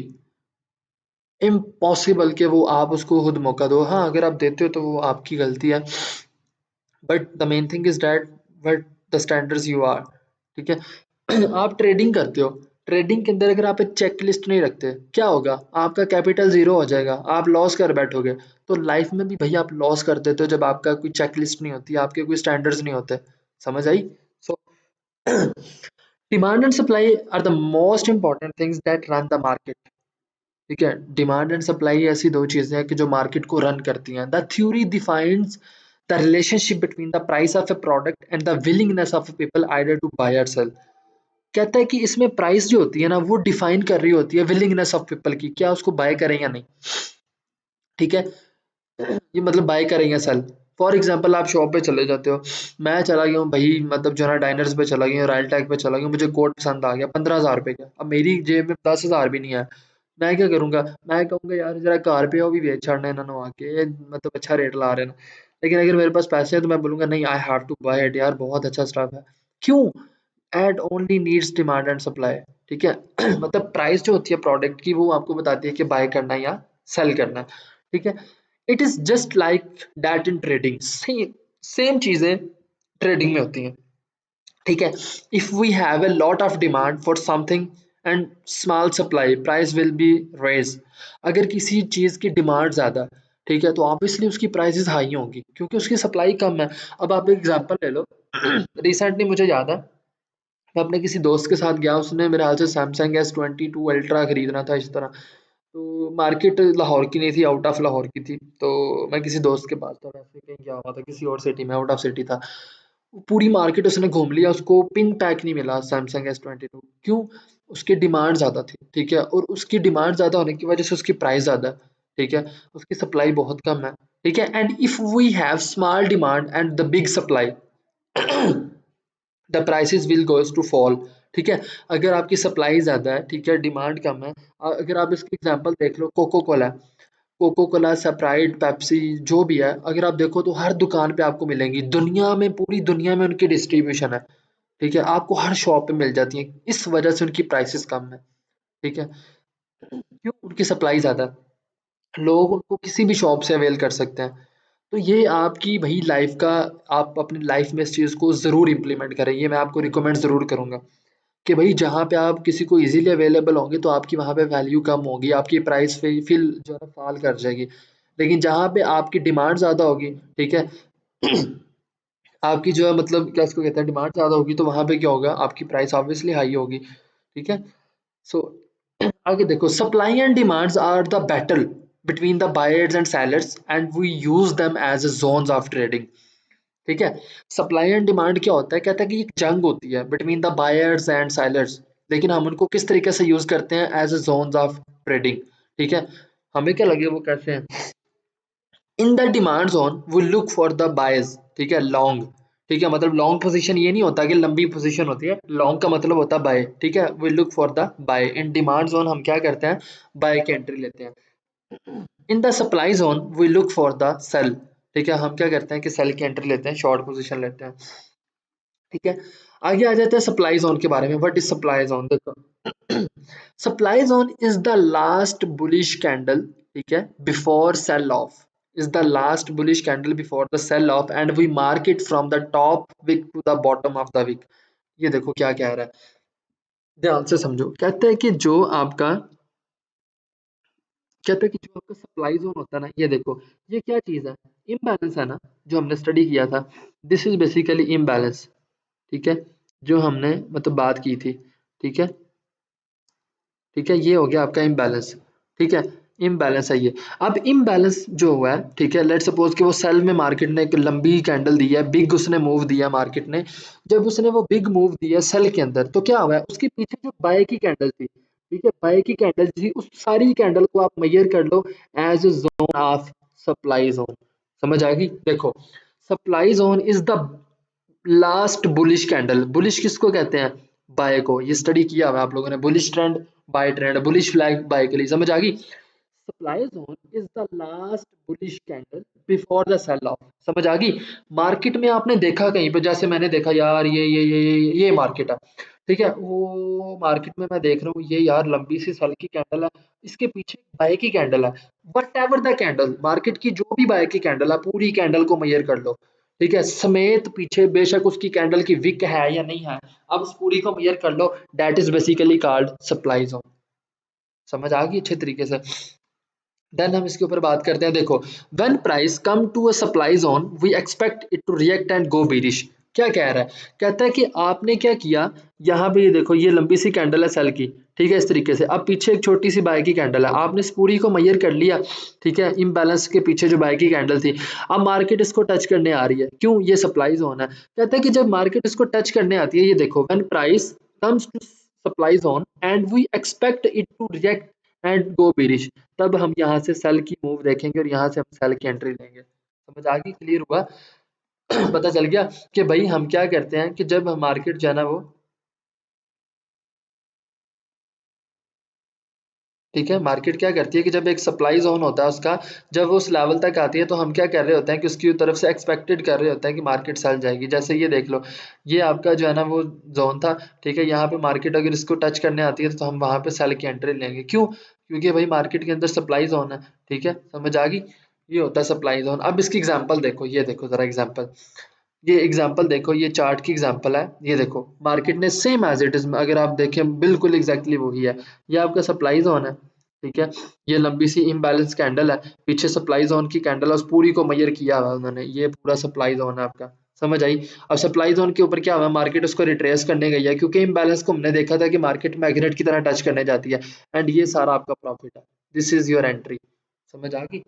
इम्पॉसिबल कि वो आप उसको खुद मौका दो। हाँ, अगर आप देते हो तो वो आपकी गलती है, but the main thing is that but the standards you are. ठीक है आप ट्रेडिंग करते हो, ट्रेडिंग के अंदर अगर आप एक चेक लिस्ट नहीं रखते, क्या होगा, आपका कैपिटल जीरो हो जाएगा, आप लॉस कर बैठोगे। तो लाइफ में भी भैया आप लॉस कर देते हो जब आपका कोई चेक लिस्ट नहीं होती, आपके कोई स्टैंडर्ड्स नहीं होते। समझ आई? So demand and supply are the most important things that run the market. ठीक है, डिमांड एंड सप्लाई ऐसी दो चीजें हैं कि जो मार्केट को रन करती हैं। The theory defines the relationship between the price of a product and the willingness of people either to buy or sell. कहता है कि इसमें प्राइस जो होती है ना, वो डिफाइन कर रही होती है विलिंगनेस ऑफ पीपल की, क्या उसको बाय करें या नहीं। ठीक है, ये मतलब बाय करें या सेल। फॉर एग्जाम्पल आप शॉप पे चले जाते हो, मैं चला गया हूँ भाई, मतलब जो है ना डाइनर्स पे चला गया हूँ, रॉयल टैग पे चला गया हूँ, मुझे कोट पसंद आ गया 15,000 रुपए का, अब मेरी जेब में 10,000 भी नहीं है। मैं क्या करूंगा, मैं कहूंगा यार जरा कार पे हो भी बेच छाड़ना इन्होंने आके, मतलब अच्छा रेट ला रहे हैं। लेकिन अगर मेरे पास पैसे हैं तो मैं बोलूंगा नहीं, I have to buy it यार, बहुत अच्छा स्टफ है। क्यों? Ad only needs demand and supply. ठीक है मतलब प्राइस जो होती है प्रोडक्ट की, वो आपको बताती है कि बाय करना है या सेल करना है। ठीक है, it is just like that in trading. Same same चीजें ट्रेडिंग में होती हैं। ठीक है, if we have a lot of demand for something and small supply, price will be raise. अगर किसी चीज की डिमांड ज्यादा है, ठीक है, तो ऑब्वियसली उसकी प्राइसेस हाई होंगी क्योंकि उसकी सप्लाई कम है। अब आप एक एग्जांपल ले लो रिसेंटली मुझे याद है, मैं अपने किसी दोस्त के साथ गया, उसने मेरे हाल से सैमसंग S22 अल्ट्रा खरीदना था इस तरह। तो मार्केट लाहौर की नहीं थी, आउट ऑफ लाहौर की थी। तो मैं किसी दोस्त के पास था, वैसे कहीं गया हुआ था किसी और सिटी में, आउट ऑफ सिटी था। पूरी मार्केट उसने घूम लिया, उसको पिन पैक नहीं मिला सैमसंग S22। क्यों? उसकी डिमांड ज़्यादा थी। ठीक है, और उसकी डिमांड ज़्यादा होने की वजह से उसकी प्राइस ज़्यादा है। ठीक है, उसकी सप्लाई बहुत कम है। ठीक है, and if we have small demand and the big supply, the prices will goes to fall. ठीक है, अगर आपकी सप्लाई ज़्यादा है, ठीक है, डिमांड कम है। अगर आप इसकी एग्जांपल देख लो, Coca Cola, Coca Cola, Sprite, Pepsi, जो भी है, अगर आप देखो तो हर दुकान पे आपको मिलेंगी, दुनिया में, पूरी दुनिया में उनकी डिस्ट्रीब्यूशन है। ठीक है, आपको हर शॉप पे मिल जाती है, इस वजह से उनकी प्राइसेस कम है। ठीक है, क्यों? उनकी सप्लाई ज़्यादा है, लोग उनको किसी भी शॉप से अवेल कर सकते हैं। तो ये आपकी भाई लाइफ का, आप अपनी लाइफ में इस चीज़ को ज़रूर इम्प्लीमेंट करें, ये मैं आपको रिकमेंड ज़रूर करूँगा कि भाई जहाँ पे आप किसी को इजीली अवेलेबल होंगे तो आपकी वहाँ पे वैल्यू कम होगी, आपकी प्राइस फिर जो है ना फॉल कर जाएगी। लेकिन जहाँ पे आपकी डिमांड ज़्यादा होगी, ठीक है आपकी जो है मतलब क्या इसको कहते हैं, डिमांड ज़्यादा होगी, तो वहाँ पे क्या होगा, आपकी प्राइस ऑब्वियसली हाई होगी। ठीक है, सो आगे देखो, supply and demands are the battle between the buyers and sellers and we use them as zones of trading. ठीक है, सप्लाई एंड डिमांड क्या होता है, कहता है कि एक जंग होती है between the buyers and sellers, लेकिन हम उनको किस तरीके से यूज करते हैं, as a zones of trading. ठीक है, हमें क्या लगे वो कैसे हैं। In the demand zone we look for the buyers, ठीक है, लॉन्ग। ठीक है, मतलब लॉन्ग पोजीशन ये नहीं होता कि लंबी पोजीशन होती है, लॉन्ग का मतलब होता है बाय। ठीक है, we look for the buy. In demand zone हम क्या करते हैं, बाय की एंट्री लेते हैं। In the supply zone we look for the sell. ठीक है, हम क्या करते हैं कि सेल की एंट्री लेते हैं, शॉर्ट पोजीशन लेते हैं। ठीक है, आगे आ जाते हैं सप्लाई जोन के बारे में। व्हाट इज सप्लाई जोन, देखो supply zone is the last bullish candle, ठीक है, before sell off, is the last bullish candle before the sell off and we mark it from the top wick to the bottom of the wick। ये देखो क्या कह रहा है, ध्यान से समझो। कहते हैं कि जो आपका, कहते हैं कि जो आपका सप्लाई जोन होता है ना, ये देखो ये क्या चीज है, इम्बैलेंस है ना, जो हमने स्टडी किया था। This is basically imbalance. ठीक है, जो हमने मतलब बात की थी। ठीक है, ठीक है, ये हो गया आपका इम्बैलेंस। ठीक है, इम्बैलेंस है ये। अब इम्बैलेंस जो हुआ है, ठीक है, लेट्स सपोज कि वो सेल में मार्केट ने एक लंबी कैंडल दी है, बिग उसने मूव दिया मार्केट ने। जब उसने वो बिग मूव दिया सेल के अंदर, तो क्या हुआ है, उसके पीछे जो बाय की कैंडल थी, ठीक है, बाय की कैंडल थी, उस सारी कैंडल को आप मेजर कर लो as a zone of supply zone. समझ आ गई, देखो supply zone is the last bullish candle. Bullish किसको कहते हैं, बाय को। ये स्टडी किया हुआ है आप लोगों ने, bullish trend, buy trend, bullish flag buy के लिए। समझ आ गई, supply zone is the last bullish candle before the sell off. समझ आ गई। मार्केट में आपने देखा कहीं पे, जैसे मैंने देखा यार ये मार्केट है, ठीक है, वो मार्केट में मैं देख रहा हूँ ये यार लंबी सी सेल की कैंडल है, इसके पीछे बाय की कैंडल है। What ever the candle, market की जो भी बाय की कैंडल है, पूरी कैंडल को मेजर कर लो, ठीक है, समेत पीछे बेशक उसकी कैंडल की विक है या नहीं है, अब उस पूरी को मेजर कर लो, that is basically called supply zone. समझ आ गई अच्छे तरीके से। देन हम इसके ऊपर बात करते हैं, देखो when price come to a supply zone we expect it to react and go bearish. क्या कह रहा है, कहता है कि आपने क्या किया, यहाँ पे ये देखो ये लंबी सी कैंडल है सेल की, ठीक है, इस तरीके से। अब पीछे एक छोटी सी बाय की कैंडल है, आपने इस पूरी को मेजर कर लिया, ठीक है, इम्बैलेंस के पीछे जो बाय की कैंडल थी। अब मार्केट इसको टच करने आ रही है, क्यों, ये सप्लाई जोन है। कहता है कि जब मार्केट इसको टच करने आती है, ये देखो when price comes to supply zone and we expect it to react and go bearish, तब हम यहाँ से सेल की मूव देखेंगे और यहाँ से हम सेल की एंट्री लेंगे। समझ आ गई, क्लियर हुआ पता चल गया कि भाई हम क्या करते हैं कि जब हम मार्केट जाना वो, ठीक है, मार्केट क्या करती है कि जब एक सप्लाई जोन होता है उसका, जब वो उस लेवल तक आती है, तो हम क्या कर रहे होते हैं कि उसकी तरफ से एक्सपेक्टेड कर रहे होते हैं कि मार्केट सेल जाएगी। जैसे ये देख लो, ये आपका जो है ना वो जोन था, ठीक है, यहाँ पे मार्केट अगर इसको टच करने आती है तो हम वहां पे सेल की एंट्री लेंगे। क्यों, क्योंकि भाई मार्केट के अंदर सप्लाई जोन है। ठीक है, समझ आ गई, ये होता है सप्लाई जोन। अब इसकी एग्जाम्पल देखो, ये देखो जरा एग्जाम्पल, ये एग्जांपल देखो, ये चार्ट की एग्जांपल है। ये देखो मार्केट ने सेम एज इट इज, अगर आप देखें बिल्कुल एग्जैक्टली वही है। ये आपका सप्लाई जोन है, ठीक है, ये लंबी सी इम्बैलेंस कैंडल है, पीछे सप्लाई जोन की कैंडल है, उस पूरी को मेजर किया हुआ है उन्होंने, ये पूरा सप्लाई जोन है आपका। समझ आई। अब सप्लाई जोन के ऊपर क्या हुआ, मार्केट उसको रिट्रेस करने गई है, क्योंकि इम्बैलेंस को हमने देखा था कि मार्केट मैग्नेट की तरह टच करने जाती है, एंड ये सारा आपका प्रॉफिट है। This is your entry. समझ आ गई,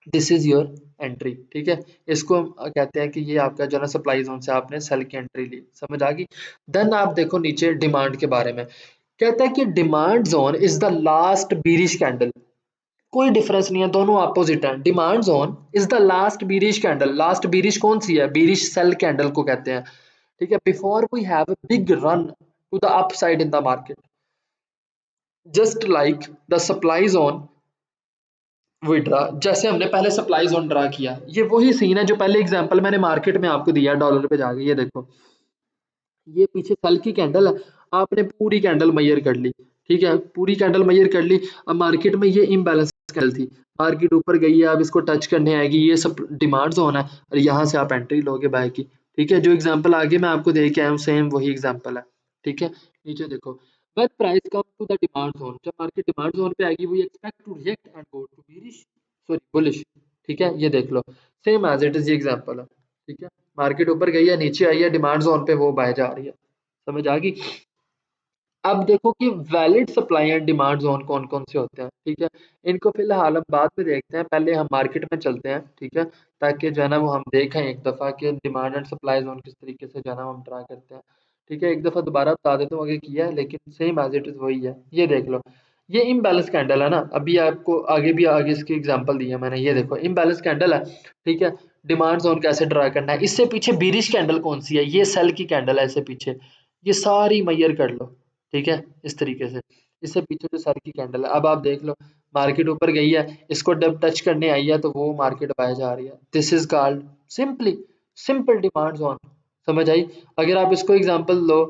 दिस इज योर एंट्री। ठीक है, इसको हम कहते हैं कि ये आपका जो है ना सप्लाई जोन से आपने सेल की एंट्री ली। समझ आ गई। देन आप देखो नीचे डिमांड के बारे में, कहता है कि demand zone is the last bearish candle. कोई डिफरेंस नहीं है, दोनों अपोजिट है। Demand zone is the last bearish candle, last bearish कौन सी है, बीरिश सेल कैंडल को कहते हैं। ठीक है, before we have a big run to the upside in the market, just like the supply zone withdraw. जैसे हमने पहले सप्लाई जोन ड्रा किया, ये वही सीन है जो पहले एग्जांपल मैंने मार्केट में आपको दिया, डॉलर पे जाके। ये देखो ये पीछे सेल की कैंडल है, आपने पूरी कैंडल मेजर कर ली, ठीक है, पूरी कैंडल मेजर कर ली। अब मार्केट में ये इम्बैलेंस कैंडल थी, मार्केट ऊपर गई है, अब इसको टच करने आएगी, ये सब डिमांड जोन है, और यहाँ से आप एंट्री लोगे बाय की। ठीक है, जो एग्जांपल आगे मैं आपको दे के आया हूँ सेम वही एग्जांपल है। ठीक है, नीचे देखो, when price come to the demand zone, जब मार्केट डिमांड जोन पे आएगी, we expect to react and go to bearish, sorry bullish। ठीक है, ये देख लो सेम एज इट इज, ये एग्जांपल है। ठीक है, मार्केट ऊपर गई है, नीचे आई है, डिमांड जोन पे वो बाय जा रही है। समझ आ गई। अब देखो कि valid supply and demand zone कौन कौन से होते हैं, ठीक है। इनको फिलहाल हम बाद में देखते हैं, पहले हम मार्केट में चलते हैं, ठीक है, ताकि जो है ना वो हम देखें एक दफ़ा कि डिमांड एंड सप्लाई जोन किस तरीके से जो है ना हम ट्रा करते हैं, ठीक है। एक दफ़ा दोबारा बता देता हूँ, आगे किया है लेकिन सेम एज इट इज़ वही है। ये देख लो, ये इम्बैलेंस कैंडल है ना, अभी आपको आगे इसकी एग्जांपल दी है मैंने, ये देखो इम्बैलेंस कैंडल है, ठीक है। डिमांड जोन कैसे ड्रा करना है, इससे पीछे बीरिश कैंडल कौन सी है, ये सेल की कैंडल है इससे पीछे, ये सारी मैयर कर लो, ठीक है, इस तरीके से। इससे पीछे जो सर की कैंडल है, अब आप देख लो मार्केट ऊपर गई है, इसको जब टच करने आई है तो वो मार्केट बाय जा रही है। This is called simply simple demand zone. समझ आई? अगर आप इसको एग्जांपल लो,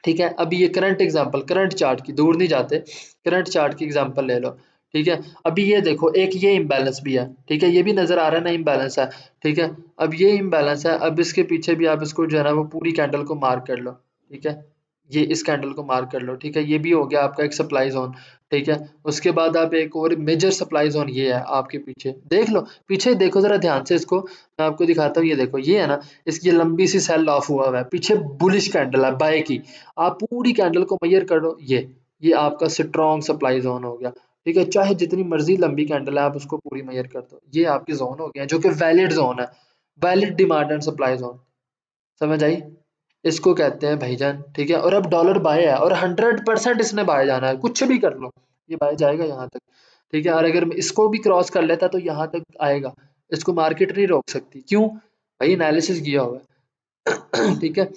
ठीक है, अभी ये करंट एग्जांपल, करंट चार्ट की दूर नहीं जाते, करंट चार्ट की एग्जांपल ले लो, ठीक है। अभी ये देखो, एक ये इम्बैलेंस भी है, ठीक है, ये भी नजर आ रहा है ना इम्बैलेंस है, ठीक है। अब ये इम्बैलेंस है, अब इसके पीछे भी आप इसको जो है ना वो पूरी कैंडल को मार्क कर लो, ठीक है, ये इस कैंडल को मार्क कर लो, ठीक है, ये भी हो गया आपका एक सप्लाई जोन, ठीक है। उसके बाद आप एक और मेजर सप्लाई जोन, ये है आपके पीछे, देख लो पीछे, देखो जरा ध्यान से इसको, मैं आपको दिखाता हूँ, ये देखो ये है ना, इसकी लंबी सी सेल ऑफ हुआ हुआ है, पीछे बुलिश कैंडल है बाय की, आप पूरी कैंडल को मेजर करो, ये आपका स्ट्रॉन्ग सप्लाई जोन हो गया, ठीक है। चाहे जितनी मर्जी लंबी कैंडल है, आप उसको पूरी मेजर कर दो, ये आपके जोन हो गया जो कि वैलिड जोन है, valid demand and supply zone. समझ आई? इसको कहते हैं भाईजान, ठीक है। और अब डॉलर बाय है और 100% इसने बाय जाना है, कुछ भी कर लो, ये बाय जाएगा यहाँ तक, ठीक है। और अगर इसको भी क्रॉस कर लेता तो यहाँ तक आएगा, इसको मार्केट नहीं रोक सकती, क्यों भाई? एनालिसिस किया हुआ है ठीक है।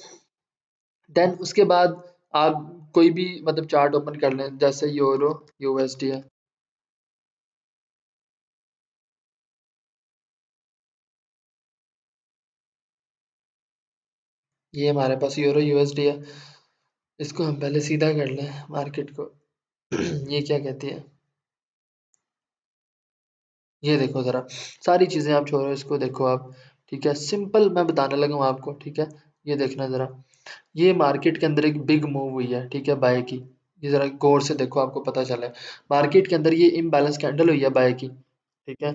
देन उसके बाद आप कोई भी मतलब चार्ट ओपन कर लें, जैसे यूरो यूएसडी है, ये हमारे पास यूरो यूएसडी है, इसको हम पहले सीधा कर लें मार्केट को ये क्या कहती है, ये देखो ज़रा, सारी चीज़ें आप छोड़ो, इसको देखो आप, ठीक है, सिंपल मैं बताने लगा हूँ आपको, ठीक है। ये देखना ज़रा, ये मार्केट के अंदर एक बिग मूव हुई है, ठीक है, बाय की, ये ज़रा गौर से देखो, आपको पता चले मार्केट के अंदर ये इम्बैलेंस कैंडल हुई है बाय की, ठीक है,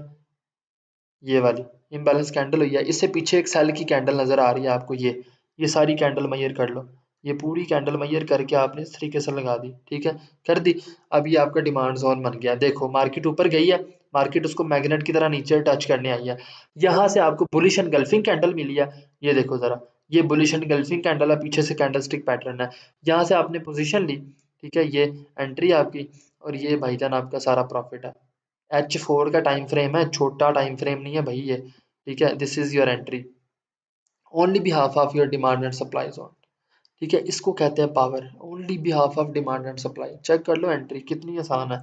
ये वाली इम्बैलेंस कैंडल हुई है, इससे पीछे एक सेल की कैंडल नज़र आ रही है आपको, ये सारी कैंडल मेजर कर लो, ये पूरी कैंडल मेजर करके आपने इस तरीके से लगा दी, ठीक है, कर दी। अब ये आपका डिमांड जोन बन गया, देखो मार्केट ऊपर गई है, मार्केट उसको मैग्नेट की तरह नीचे टच करने आई है, यहाँ से आपको बुलिश एनगल्फिंग कैंडल मिली है, ये देखो ज़रा, ये बुलिश एनगल्फिंग कैंडल है, पीछे से कैंडलस्टिक पैटर्न है, यहाँ से आपने पोजीशन ली, ठीक है, ये एंट्री आपकी, और ये भाईजान आपका सारा प्रॉफिट है। H4 का टाइम फ्रेम है, छोटा टाइम फ्रेम नहीं है भाई ये, ठीक है। This is your entry, only behalf of your demand and supply zone, ठीक है। इसको कहते हैं power, only behalf of demand and supply. Check कर लो एंट्री कितनी आसान है,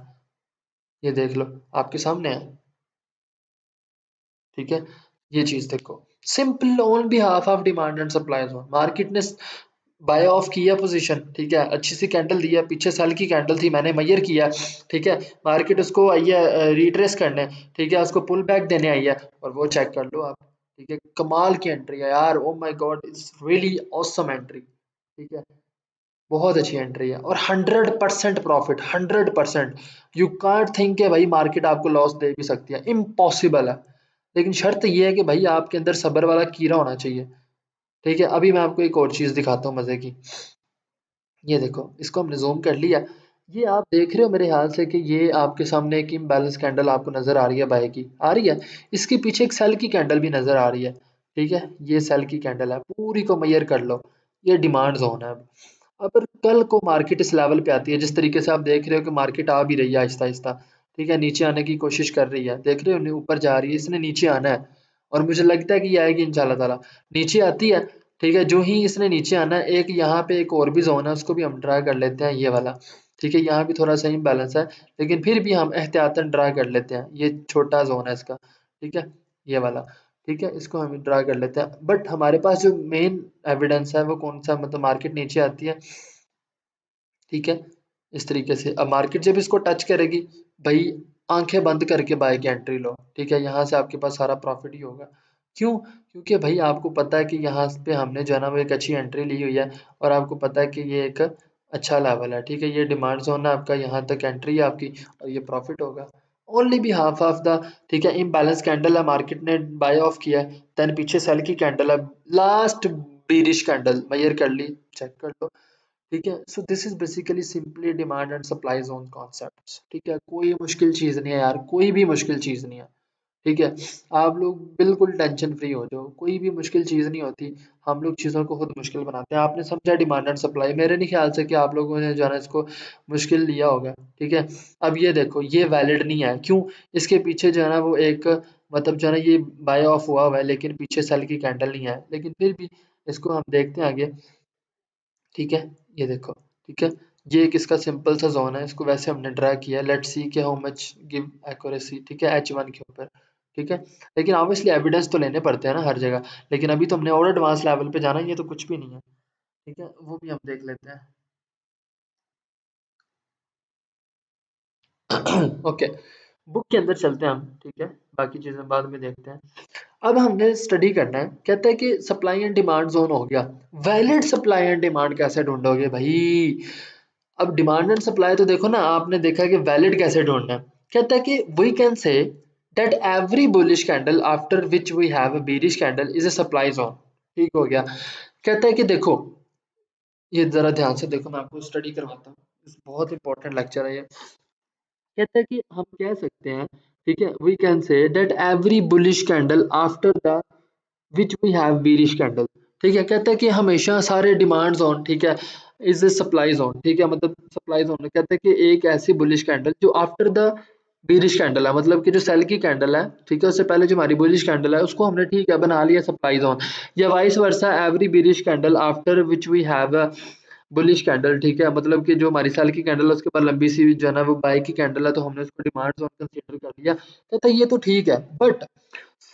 ये देख लो आपके सामने है, ठीक है। ये चीज देखो, simple on behalf of demand and supply zone, market ने बाय ऑफ किया पोजीशन, ठीक है, अच्छी सी कैंडल दी है, पीछे सेल की कैंडल थी, मैंने मेजर किया, ठीक है, मार्केट उसको आई है रिट्रेस करने, ठीक है, उसको पुल बैक देने आई है, और वो चेक कर लो आप, ठीक है, कमाल की एंट्री है यार, oh my God, it's really awesome entry, ठीक है, बहुत अच्छी एंट्री है, और 100% प्रॉफिट, 100%। यू कांट थिंक के भाई मार्केट आपको लॉस दे भी सकती है, इम्पॉसिबल है, लेकिन शर्त ये है कि भाई आपके अंदर सब्र वाला कीड़ा होना चाहिए, ठीक है। अभी मैं आपको एक और चीज दिखाता हूँ मजे की, ये देखो, इसको हमने ज़ूम कर लिया, ये आप देख रहे हो मेरे ख्याल से कि ये आपके सामने एक इम्बैलेंस कैंडल आपको नज़र आ रही है, बाय की आ रही है, इसके पीछे एक सेल की कैंडल भी नज़र आ रही है, ठीक है, ये सेल की कैंडल है, पूरी को मेजर कर लो, ये डिमांड जोन है। अब अगर कल को मार्केट इस लेवल पे आती है, जिस तरीके से आप देख रहे हो कि मार्केट आ भी रही है आहिस्ता आहिस्ता, ठीक है, नीचे आने की कोशिश कर रही है, देख रहे हो ऊपर जा रही है, इसने नीचे आना है, और मुझे लगता है कि ये आएगी इंशाल्लाह ताला, नीचे आती है, ठीक है, जो ही इसने नीचे आना है, एक यहाँ पे एक और भी जोन है, उसको भी हम ड्रा कर लेते हैं, ये वाला, ठीक है, यहाँ भी थोड़ा सा इम्बैलेंस है, लेकिन फिर भी हम एहतियातन ड्रा कर लेते हैं, ये छोटा जोन है इसका, ठीक है, ये वाला, ठीक है, इसको हम ड्रा कर लेते हैं, बट हमारे पास जो मेन एविडेंस है वो कौन सा, मतलब मार्केट नीचे आती है, ठीक है, इस तरीके से। अब मार्केट जब इसको टच करेगी, भाई आंखें बंद करके बाय की एंट्री लो, ठीक है, यहाँ से आपके पास सारा प्रॉफिट ही होगा, क्यों? क्योंकि भाई आपको पता है कि यहाँ पे हमने जो है ना वो एक अच्छी एंट्री ली हुई है, और आपको पता है कि ये एक अच्छा लेवल है, ठीक है, ये डिमांड जोन है आपका, यहाँ तक एंट्री है आपकी, और ये प्रॉफिट होगा, ओनली भी हाफ ऑफ द, ठीक है, इम्बैलेंस कैंडल है, मार्केट ने बाय ऑफ किया है, देन पीछे सेल की कैंडल है, लास्ट बीरिश कैंडल मेजर कर ली, चेक कर लो, ठीक है। So this is basically simply demand and supply zone concepts. ठीक है, कोई मुश्किल चीज़ नहीं है यार, कोई भी मुश्किल चीज़ नहीं है। ठीक है, आप लोग बिल्कुल टेंशन फ्री हो जाओ, कोई भी मुश्किल चीज़ नहीं होती। हम लोग चीज़ों को खुद मुश्किल बनाते हैं। आपने समझा डिमांड एंड सप्लाई, मेरे नहीं ख्याल से कि आप लोगों ने जो है ना इसको मुश्किल लिया होगा। ठीक है, अब ये देखो ये वैलिड नहीं है, क्यों? इसके पीछे जो है ना वो एक मतलब जो है ना ये बाय ऑफ हुआ है, लेकिन पीछे सेल की कैंडल नहीं है, लेकिन फिर भी इसको हम देखते हैं आगे। ठीक है, ये देखो। ठीक है, ये एक इसका सिंपल सा जोन है, इसको वैसे हमने ड्रा किया। लेट्स सी कि हाउ मच गिव एक्यूरेसी। ठीक है, H1 के ऊपर। ठीक है, लेकिन ऑब्वियसली एविडेंस तो लेने पड़ते हैं ना हर जगह। लेकिन अभी तो हमने और एडवांस लेवल पे जाना है, ये तो कुछ भी नहीं है। ठीक है, वो भी हम देख लेते हैं। ओके, बुक के अंदर चलते हैं हम। ठीक है, बाकी चीजें बाद में देखते हैं। अब हमने स्टडी करना है, कहता है कि सप्लाई एंड डिमांड जोन हो गया। वैलिड सप्लाई एंड डिमांड कैसे ढूंढोगे भाई? अब डिमांड एंड सप्लाई तो देखो ना, आपने देखा कि वैलिड कैसे ढूंढना है। कहता है कि we can say that every bullish candle after which we have a bearish candle is a supply zone. ठीक हो गया। कहता है कि देखो, ये जरा ध्यान से देखो, मैं आपको स्टडी करवाता हूँ, बहुत इंपॉर्टेंट लेक्चर है ये। कहता है कि हम कह सकते हैं, ठीक है, we can say that every bullish candle after the which we have bearish candle. ठीक है, कहता है कि हमेशा सारे डिमांड जोन, ठीक है, इज सप्लाई जोन। ठीक है, मतलब सप्लाई जोन में कहता है कि एक ऐसी बुलिश कैंडल जो आफ्टर द बीरिश कैंडल है, मतलब कि जो सेल की कैंडल है, ठीक है, उससे पहले जो हमारी बुलिश कैंडल है उसको हमने ठीक है बना लिया सप्लाई जोन। या vice versa every bearish candle after which we have a bullish candle. ठीक है, मतलब कि जो हमारी सेल की कैंडल है उसके बाद लंबी सी जो है ना वो बाय की कैंडल है, तो हमने उसको डिमांड जोन कंसीडर कर लिया। कहता है ये तो ठीक है, but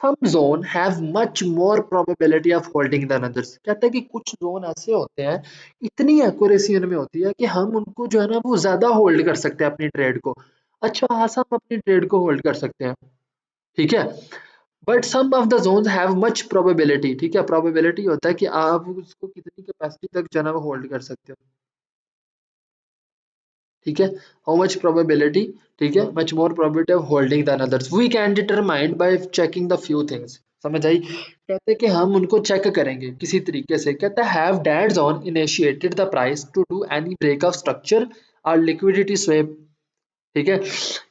some zone have much more probability of holding than others। कहता है कि कुछ जोन ऐसे होते हैं, इतनी एक्यूरेसी उनमें होती है कि हम उनको जो है ना वो ज्यादा होल्ड कर सकते हैं अपनी ट्रेड को। अच्छा खासा हम अपनी ट्रेड को होल्ड कर सकते हैं। ठीक है, but some of the zones have much probability. ठीक है, प्रोबेबिलिटी होता है कि आप उसको कितनी कैपेसिटी तक जो है ना वो होल्ड कर सकते हो। ठीक है, हाउ मच प्रोबेबिलिटी। ठीक है, much more probability of holding than others we can determine by checking the few things. समझ आई? कहते हैं कि हम उनको चेक करेंगे किसी तरीके से। कहता है have dads on initiated the price to do any break of structure और लिक्विडिटी स्वेप। ठीक है,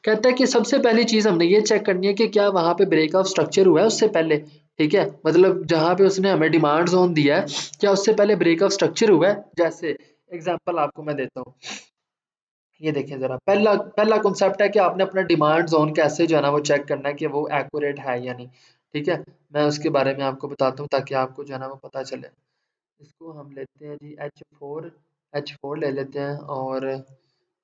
कहता है कि सबसे पहली चीज हमने ये चेक करनी है कि क्या वहां पे ब्रेक ऑफ स्ट्रक्चर हुआ है उससे पहले। ठीक है, मतलब जहां पे उसने हमें डिमांड जोन दिया है, क्या उससे पहले ब्रेक ऑफ स्ट्रक्चर हुआ है? जैसे एग्जांपल आपको मैं देता हूँ, ये देखें जरा, पहला पहला कॉन्सेप्ट है कि आपने अपना डिमांड जोन कैसे जो है ना वो चेक करना है कि वो एक्यूरेट है या नहीं। ठीक है, मैं उसके बारे में आपको बताता हूँ ताकि आपको जो है ना वो पता चले। इसको हम लेते हैं जी एच फोर ले लेते हैं, और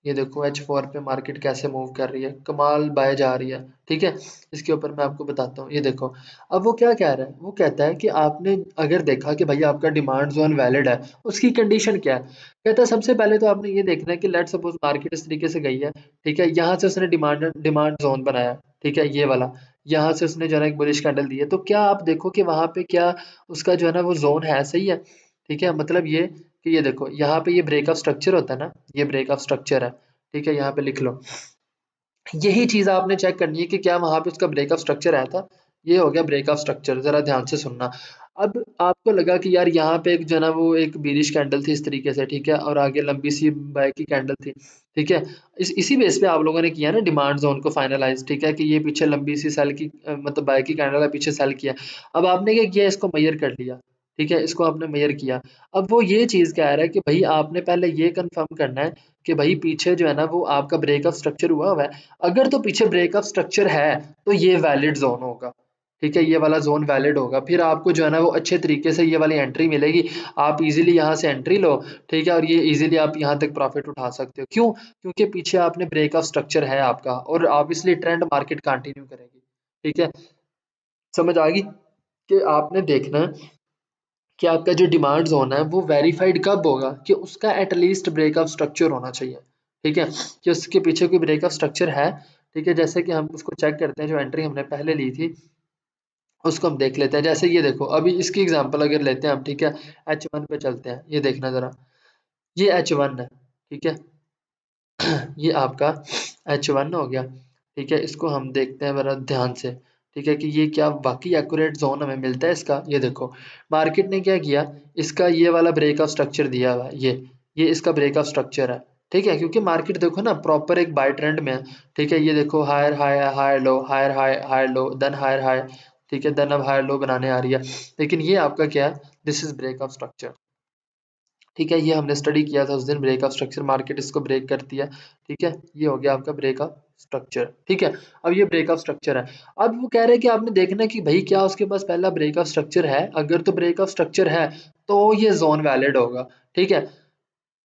ये देखो H4 पे मार्केट कैसे मूव कर रही है, कमाल बाय जा रही है। ठीक है, इसके ऊपर मैं आपको बताता हूँ, ये देखो। अब वो क्या कह रहा है, वो कहता है कि आपने अगर देखा कि भाई आपका डिमांड जोन वैलिड है, उसकी कंडीशन क्या है? कहता है सबसे पहले तो आपने ये देखना है कि लेट सपोज मार्केट इस तरीके से गई है। ठीक है, यहाँ से उसने डिमांड डिमांड जोन बनाया। ठीक है, ये वाला, यहाँ से उसने जो है ना एक बुलिश कैंडल दी है, तो क्या आप देखो कि वहां पे क्या उसका जो है ना वो जोन है, सही है। ठीक है, मतलब ये कि ये देखो यहाँ पे ये ब्रेक ऑफ स्ट्रक्चर होता है ना, ये ब्रेक ऑफ स्ट्रक्चर है। ठीक है, यहाँ पे लिख लो। यही चीज आपने चेक करनी है कि क्या वहां पे उसका ब्रेक ऑफ स्ट्रक्चर आया था। ये हो गया ब्रेक ऑफ स्ट्रक्चर, जरा ध्यान से सुनना। अब आपको लगा कि यार यहाँ पे एक जो है ना वो एक बीरिश कैंडल थी इस तरीके से, ठीक है, और आगे लंबी सी बाय की कैंडल थी। ठीक है, इसी बेस पे आप लोगों ने किया ना डिमांड जोन को फाइनलाइज। ठीक है, कि ये पीछे लंबी सी सेल की मतलब बाय की कैंडल है, पीछे सेल किया। अब आपने क्या किया, इसको मेजर कर लिया। ठीक है, इसको आपने मेजर किया। अब वो ये चीज कह रहा है कि भाई आपने पहले ये कंफर्म करना है कि भाई पीछे जो है ना वो आपका ब्रेक ऑफ स्ट्रक्चर हुआ है। अगर तो पीछे ब्रेक ऑफ स्ट्रक्चर है तो ये वैलिड जोन होगा। ठीक है, ये वाला जोन वैलिड होगा, फिर आपको जो है ना वो अच्छे तरीके से ये वाली एंट्री मिलेगी। आप इजीली यहाँ से एंट्री लो। ठीक है, और ये इजीली आप यहाँ तक प्रॉफिट उठा सकते हो। क्यों? क्योंकि पीछे आपने ब्रेक ऑफ स्ट्रक्चर है आपका, और ऑब्वियसली ट्रेंड मार्केट कंटिन्यू करेगी। ठीक है, समझ आ गई? कि आपने देखना है कि आपका जो डिमांड जोन है वो वेरीफाइड कब होगा, कि उसका एटलीस्ट ब्रेक ऑफ स्ट्रक्चर होना चाहिए। ठीक है, कि उसके पीछे कोई ब्रेक ऑफ स्ट्रक्चर है। ठीक है, जैसे कि हम उसको चेक करते हैं, जो एंट्री हमने पहले ली थी उसको हम देख लेते हैं। जैसे ये देखो, अभी इसकी एग्जांपल अगर लेते हैं हम, ठीक है, H1 पे चलते हैं, ये देखना जरा, ये H1 है। ठीक है, ये आपका H1 हो गया। ठीक है, इसको हम देखते हैं बड़ा ध्यान से। ठीक है, कि ये क्या बाकी एक्यूरेट जोन हमें मिलता है इसका। ये देखो मार्केट ने क्या किया, इसका ये वाला ब्रेक ऑफ स्ट्रक्चर दिया हुआ है, ये ये इसका ब्रेकअप स्ट्रक्चर है, ठीक है, क्योंकि मार्केट देखो ना प्रॉपर एक बाय ट्रेंड में है, ठीक है। ये देखो higher high higher low, higher high higher low, then higher high, ठीक है, देन अब हायर लो बनाने आ रही है, लेकिन ये आपका क्या है, दिस इज ब्रेकअप स्ट्रक्चर, ठीक है। ये हमने स्टडी किया था उस दिन, ब्रेकअप स्ट्रक्चर, मार्केट इसको ब्रेक करती है, ठीक है। ये हो गया आपका ब्रेकअप स्ट्रक्चर, ठीक है। अब ये ब्रेकअप स्ट्रक्चर है। अब वो कह रहे हैं कि आपने देखना है कि भाई क्या उसके पास पहला ब्रेकअप स्ट्रक्चर है, अगर तो ब्रेकअप स्ट्रक्चर है तो ये जोन वैलिड होगा, ठीक है।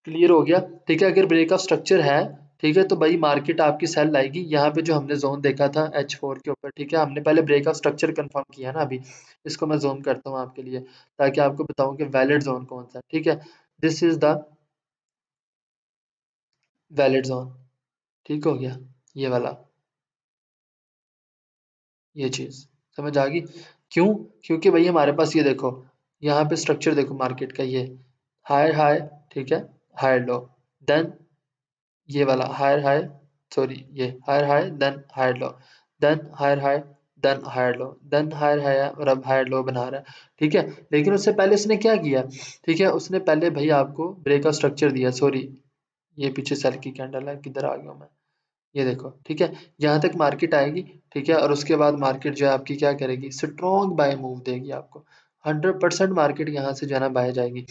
क्लियर हो गया, ठीक है। अगर ब्रेकअप स्ट्रक्चर है, ठीक है, तो भाई मार्केट आपकी सेल आएगी यहाँ पे, जो हमने जोन देखा था H4 के ऊपर, ठीक है। हमने पहले ब्रेकअप स्ट्रक्चर कंफर्म किया ना अभी, इसको मैं जोन करता हूँ आपके लिए ताकि आपको बताऊं कि वैलिड जोन कौन सा है, ठीक है। This is the valid zone, ठीक हो गया, ये वाला, ये चीज समझ आ गई। क्यों? क्योंकि भाई हमारे पास ये देखो, यहाँ पे स्ट्रक्चर देखो मार्केट का, ये हायर हाई, ठीक है, हायर लो, देन ये वाला हायर हाई, सॉरी ये higher high then higher low, then higher high, then higher low, then higher high, और अब हायर लो बना रहा है, ठीक है। लेकिन उससे पहले उसने क्या किया, ठीक है, उसने पहले भाई आपको ब्रेकआउट स्ट्रक्चर दिया, सॉरी ये पीछे सेल की कैंडल है, किधर आ गया हूं मैं, ये देखो, ठीक है। यहाँ तक मार्केट आएगी, ठीक है, और उसके बाद मार्केट जो है आपकी क्या करेगी, स्ट्रॉन्ग बाय मूव देगी आपको, 100% मार्केट यहाँ से जो है ना बाय जाएगी।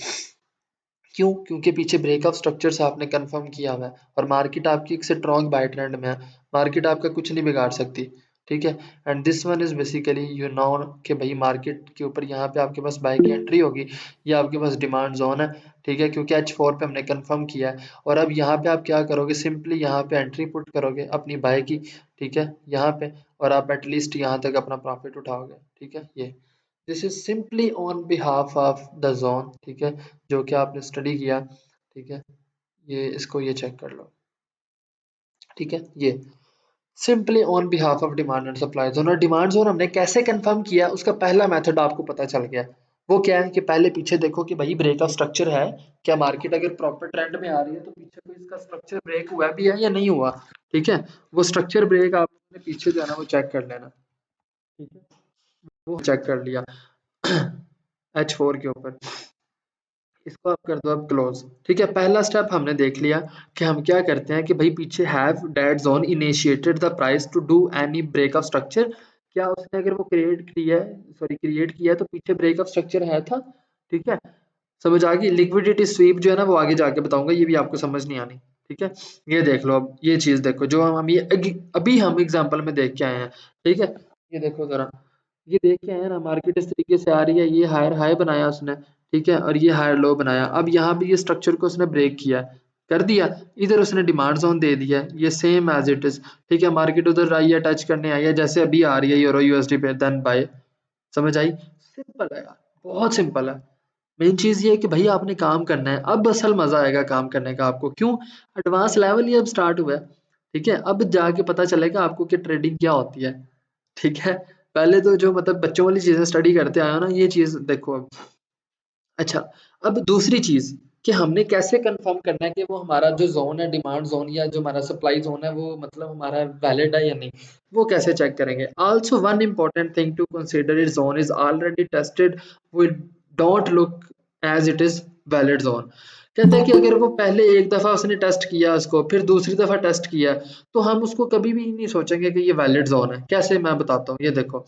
क्यों? क्योंकि पीछे ब्रेकअप स्ट्रक्चर्स आपने कंफर्म किया हुआ है और मार्केट आपकी एक स्ट्रॉन्ग बाय ट्रेंड में है, मार्केट आपका कुछ नहीं बिगाड़ सकती, ठीक है। And this one is basically you know कि भाई मार्केट के ऊपर यहाँ पे आपके पास बाय की एंट्री होगी, ये आपके पास डिमांड जोन है, ठीक है, क्योंकि H4 पे हमने कंफर्म किया है। और अब यहाँ पे आप क्या करोगे, सिंपली यहाँ पे एंट्री पुट करोगे अपनी बाय की, ठीक है, यहाँ पे, और आप एटलीस्ट यहाँ तक अपना प्रॉफिट उठाओगे, ठीक है। ये this is simply on behalf of the zone, ठीक है, जो कि आपने स्टडी किया, ठीक है। ये इसको ये चेक कर लो, ठीक है। ये simply on behalf of demand and supply zone, और डिमांड जोन हमने कैसे कंफर्म किया, उसका पहला मेथड आपको पता चल गया। वो क्या है कि पहले पीछे देखो कि भाई ब्रेकआउट स्ट्रक्चर है क्या, मार्केट अगर प्रॉपर ट्रेंड में आ रही है तो पीछे कोई इसका स्ट्रक्चर ब्रेक हुआ भी है या नहीं हुआ, ठीक है। वो स्ट्रक्चर ब्रेक आपने पीछे जो है ना वो चेक कर लेना, ठीक है। वो चेक कर लिया H4 के ऊपर, इसको आप कर दो अब क्लोज, ठीक है। पहला स्टेप हमने देख लिया कि हम क्या करते हैं कि भाई पीछे have dead zone initiated the price to do any breakup structure, क्या उसने अगर वो क्रिएट किया है, सॉरी क्रिएट किया है तो पीछे ब्रेकअप स्ट्रक्चर है था, ठीक है। समझ आ गई। लिक्विडिटी स्वीप जो है ना वो आगे जाके बताऊंगा, ये भी आपको समझ नहीं आनी, ठीक है। ये देख लो, अब ये चीज देखो जो हम ये अभी हम एग्जांपल में देख के आए हैं, ठीक है। ये देखो जरा, ये देख के आए हैं ना, मार्केट इस तरीके से आ रही है, ये हायर हाई बनाया उसने, ठीक है, और ये हायर लो बनाया। अब यहाँ पे ये स्ट्रक्चर को उसने ब्रेक किया, कर दिया, इधर उसने डिमांड जोन दे दिया, ये सेम एज इट इज, ठीक है। मार्केट उधर आई है, टच करने आई है, जैसे अभी आ रही है यूरो यूएसडी पे, देन बाय। समझ आई? सिंपल है यार, बहुत सिंपल है। मेन चीज ये है कि भाई आपने काम करना है, अब असल मजा आएगा काम करने का आपको। क्यों? एडवांस लेवल ही अब स्टार्ट हुआ है, ठीक है। अब जाके पता चलेगा आपको कि ट्रेडिंग क्या होती है, ठीक है। पहले तो जो मतलब बच्चों वाली चीजें स्टडी करते आए हो ना, ये चीज देखो अब। अच्छा, अब दूसरी चीज कि हमने कैसे कंफर्म करना है कि वो हमारा जो जोन है, डिमांड जोन या जो हमारा सप्लाई जोन है, वो मतलब हमारा वैलिड है या नहीं, वो कैसे चेक करेंगे। Also one important thing to consider is zone is already tested, we don't look as it is valid zone. कहता है कि अगर वो पहले एक दफा उसने टेस्ट किया उसको, फिर दूसरी दफा टेस्ट किया, तो हम उसको कभी भी नहीं सोचेंगे कि ये वैलिड जोन है। कैसे, मैं बताता हूँ, ये देखो,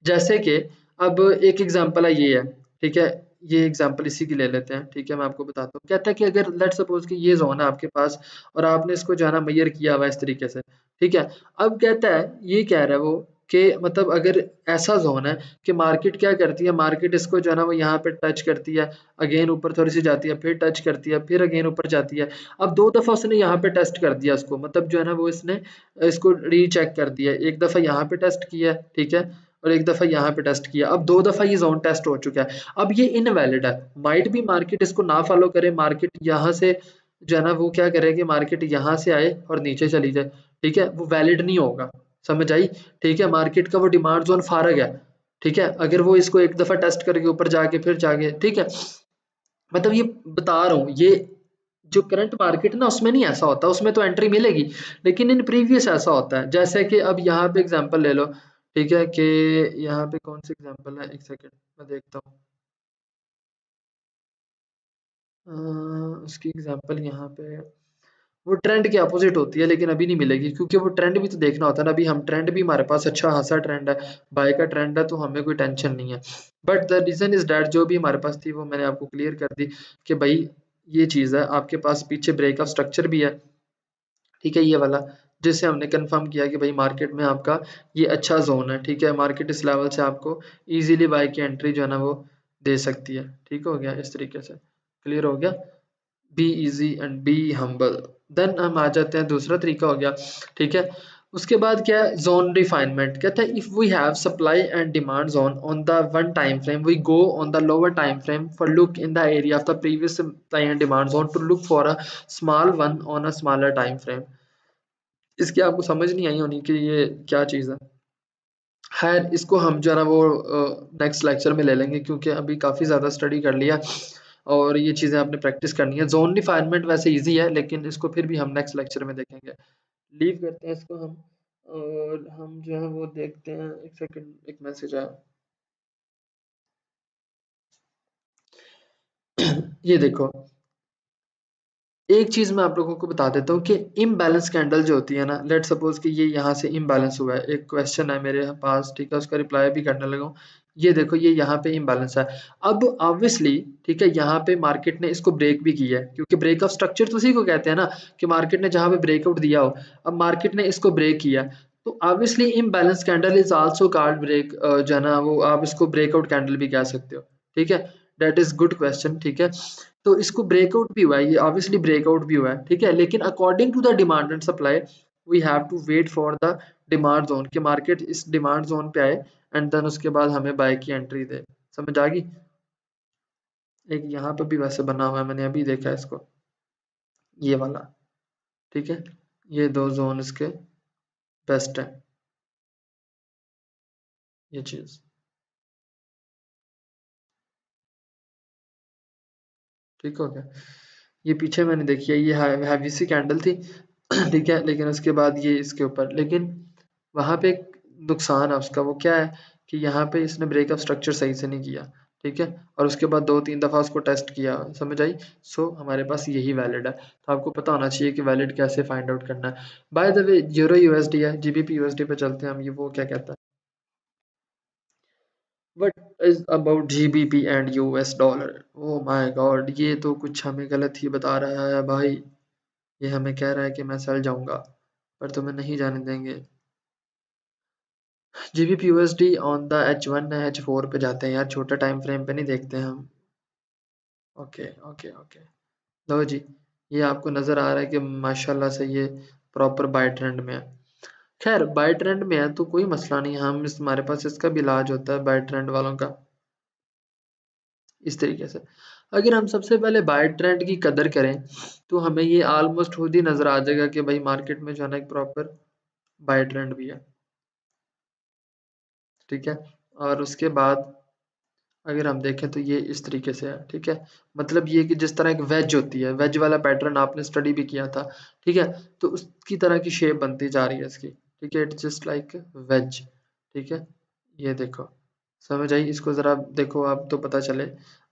जैसे कि अब एक एग्जांपल है, ये है, ठीक है। ये एग्जांपल इसी की ले लेते हैं, ठीक है, मैं आपको बताता हूँ। कहता है कि अगर लेट सपोज कि ये जोन है आपके पास और आपने इसको जो है ना मेजर किया हुआ है इस तरीके से, ठीक है। अब कहता है, ये कह रहा है वो कि मतलब अगर ऐसा जोन है कि मार्केट क्या करती है, मार्केट इसको जो है ना वो यहाँ पे टच करती है, अगेन ऊपर थोड़ी सी जाती है, फिर टच करती है, फिर अगेन ऊपर जाती है। अब दो दफा उसने यहाँ पे टेस्ट कर दिया इसको, मतलब जो है ना वो इसने इसको रीचेक कर दिया, एक दफा यहाँ पे टेस्ट किया, ठीक है, और एक दफा यहाँ पे टेस्ट किया। अब दो दफा ये जोन टेस्ट हो चुका है, अब ये इनवैलिड है। माइट भी मार्केट इसको ना फॉलो करे, मार्केट यहाँ से जो है ना वो क्या करे कि मार्केट यहाँ से आए और नीचे चली जाए, ठीक है, वो वैलिड नहीं होगा। समझ आई? ठीक है, मार्केट का वो डिमांड जोन फारग है, ठीक है। अगर वो इसको एक दफा टेस्ट करके ऊपर जाके फिर जाके, ठीक है, मतलब ये बता रहा हूँ, ये जो करंट मार्केट है ना उसमें नहीं ऐसा होता, उसमें तो एंट्री मिलेगी, लेकिन इन प्रीवियस ऐसा होता है। जैसे कि अब यहाँ पे एग्जांपल ले लो, ठीक है, कि यहाँ पे कौन सी एग्जांपल है, एक सेकंड मैं देखता हूँ। उसकी एग्जांपल यहाँ पे वो ट्रेंड के अपोजिट होती है, लेकिन अभी नहीं मिलेगी क्योंकि वो ट्रेंड भी तो देखना होता है ना। अभी हम ट्रेंड भी हमारे पास अच्छा खासा ट्रेंड है, बाय का ट्रेंड है, तो हमें कोई टेंशन नहीं है। But the reason is that जो भी हमारे पास थी वो मैंने आपको क्लियर कर दी कि भाई ये चीज़ है, आपके पास पीछे ब्रेक ऑफ स्ट्रक्चर भी है, ठीक है, ये वाला, जिससे हमने कंफर्म किया कि भाई मार्केट में आपका ये अच्छा जोन है, ठीक है, मार्केट इस लेवल से आपको इजीली बाय की एंट्री जो है ना वो दे सकती है। ठीक हो गया, इस तरीके से क्लियर हो गया। Be easy and be humble. Then हम आ जाते हैं, दूसरा तरीका हो गया, ठीक है। उसके बाद क्या है, जोन रिफाइनमेंट। कहता है if we have supply and demand zone on the one time frame, we go on the lower time frame for look in the area of the previous supply and demand zone to look for a small one on a smaller time frame. इसकी आपको समझ नहीं आई होनी कि ये क्या चीज़ है। खैर, इसको हम जो है ना वो नेक्स्ट लेक्चर में ले लेंगे, क्योंकि अभी काफ़ी ज़्यादा स्टडी कर लिया और ये चीज़ें आपने प्रैक्टिस करनी है। जोन रिफाइनमेंट वैसे इजी है, लेकिन इसको फिर भी हम नेक्स्ट लेक्चर में देखेंगे। लीव करते हैं इसको हम, और हम जो है वो देखते हैं। एक सेकंड, एक मैसेज आया। ये देखो, एक चीज मैं आप लोगों को बता देता हूँ कि इम्बैलेंस कैंडल जो होती है ना, लेट सपोज कि ये यहाँ से इम्बैलेंस हुआ है, एक क्वेश्चन है मेरे पास, ठीक है, उसका रिप्लाई भी करने लगा हूँ। ये देखो, ये यहाँ पे इम्बैलेंस है। अब ऑब्वियसली, ठीक है, यहाँ पे मार्केट ने इसको ब्रेक भी किया है, क्योंकि ब्रेक ऑफ स्ट्रक्चर तो उसी को कहते हैं ना, कि मार्केट ने जहाँ पे ब्रेकआउट दिया हो, अब मार्केट ने इसको ब्रेक किया, तो obviously imbalance candle is also called break, जो है ना वो आप इसको ब्रेकआउट कैंडल भी कह सकते हो। ठीक है, दैट इज गुड क्वेश्चन। ठीक है, तो इसको ब्रेकआउट भी हुआ है, ये ऑब्वियसली ब्रेकआउट भी हुआ है, ठीक है, लेकिन according to the demand and supply we have to wait for the demand zone, कि मार्केट इस डिमांड जोन पे आए एंड देन उसके बाद हमें बाय की एंट्री दे। समझ आ गई। एक यहाँ पे भी वैसे बना हुआ है, मैंने अभी देखा है इसको, ये वाला, ठीक है, ये दो जोन इसके बेस्ट है, ये चीज, ठीक हो गया। ये पीछे मैंने देखी है, ये हैवी सी कैंडल थी, ठीक है, लेकिन उसके बाद ये इसके ऊपर, लेकिन वहां पे एक नुकसान है उसका, वो क्या है कि यहाँ पे इसने ब्रेकअप स्ट्रक्चर सही से नहीं किया, ठीक है, और उसके बाद 2-3 दफा उसको टेस्ट किया। समझ आई। सो हमारे पास यही वैलिड है, तो आपको पता होना चाहिए कि वैलिड कैसे फाइंड आउट करना है। By the way, euro USD है, जीबीपी यूएसडी पे चलते हैं हम, ये वो क्या कहता है, what is about GBP and US dollar. Oh my God, ये तो कुछ हमें गलत ही बता रहा है भाई। ये हमें कह रहा है कि मैं चल जाऊंगा, पर तुम्हें नहीं जाने देंगे। GBP USD on the H1 H4 पे जाते हैं यार, छोटा टाइम फ्रेम पे नहीं देखते हैं हम। ओके ओके ओके, लो जी, ये आपको नजर आ रहा है कि माशाल्लाह से ये प्रॉपर बाय ट्रेंड में है। खैर, बाय ट्रेंड में है तो कोई मसला नहीं, हम इस हमारे पास इसका भी इलाज होता है बाय ट्रेंड वालों का, इस तरीके से। अगर हम सबसे पहले बाय ट्रेंड की कदर करें, तो हमें ये ऑलमोस्ट खुद ही नजर आ जाएगा कि भाई मार्केट में जो है ना एक प्रॉपर बाय ट्रेंड भी है, ठीक है। और उसके बाद अगर हम देखें तो ये इस तरीके से है, ठीक है, मतलब ये कि जिस तरह एक वेज होती है, वेज वाला पैटर्न आपने स्टडी भी किया था, ठीक है, तो उसकी तरह की शेप बनती जा रही है इसकी, ठीक है, इट्स जस्ट लाइक वेज, ठीक है। ये देखो, समझ आई। इसको जरा देखो आप तो पता चले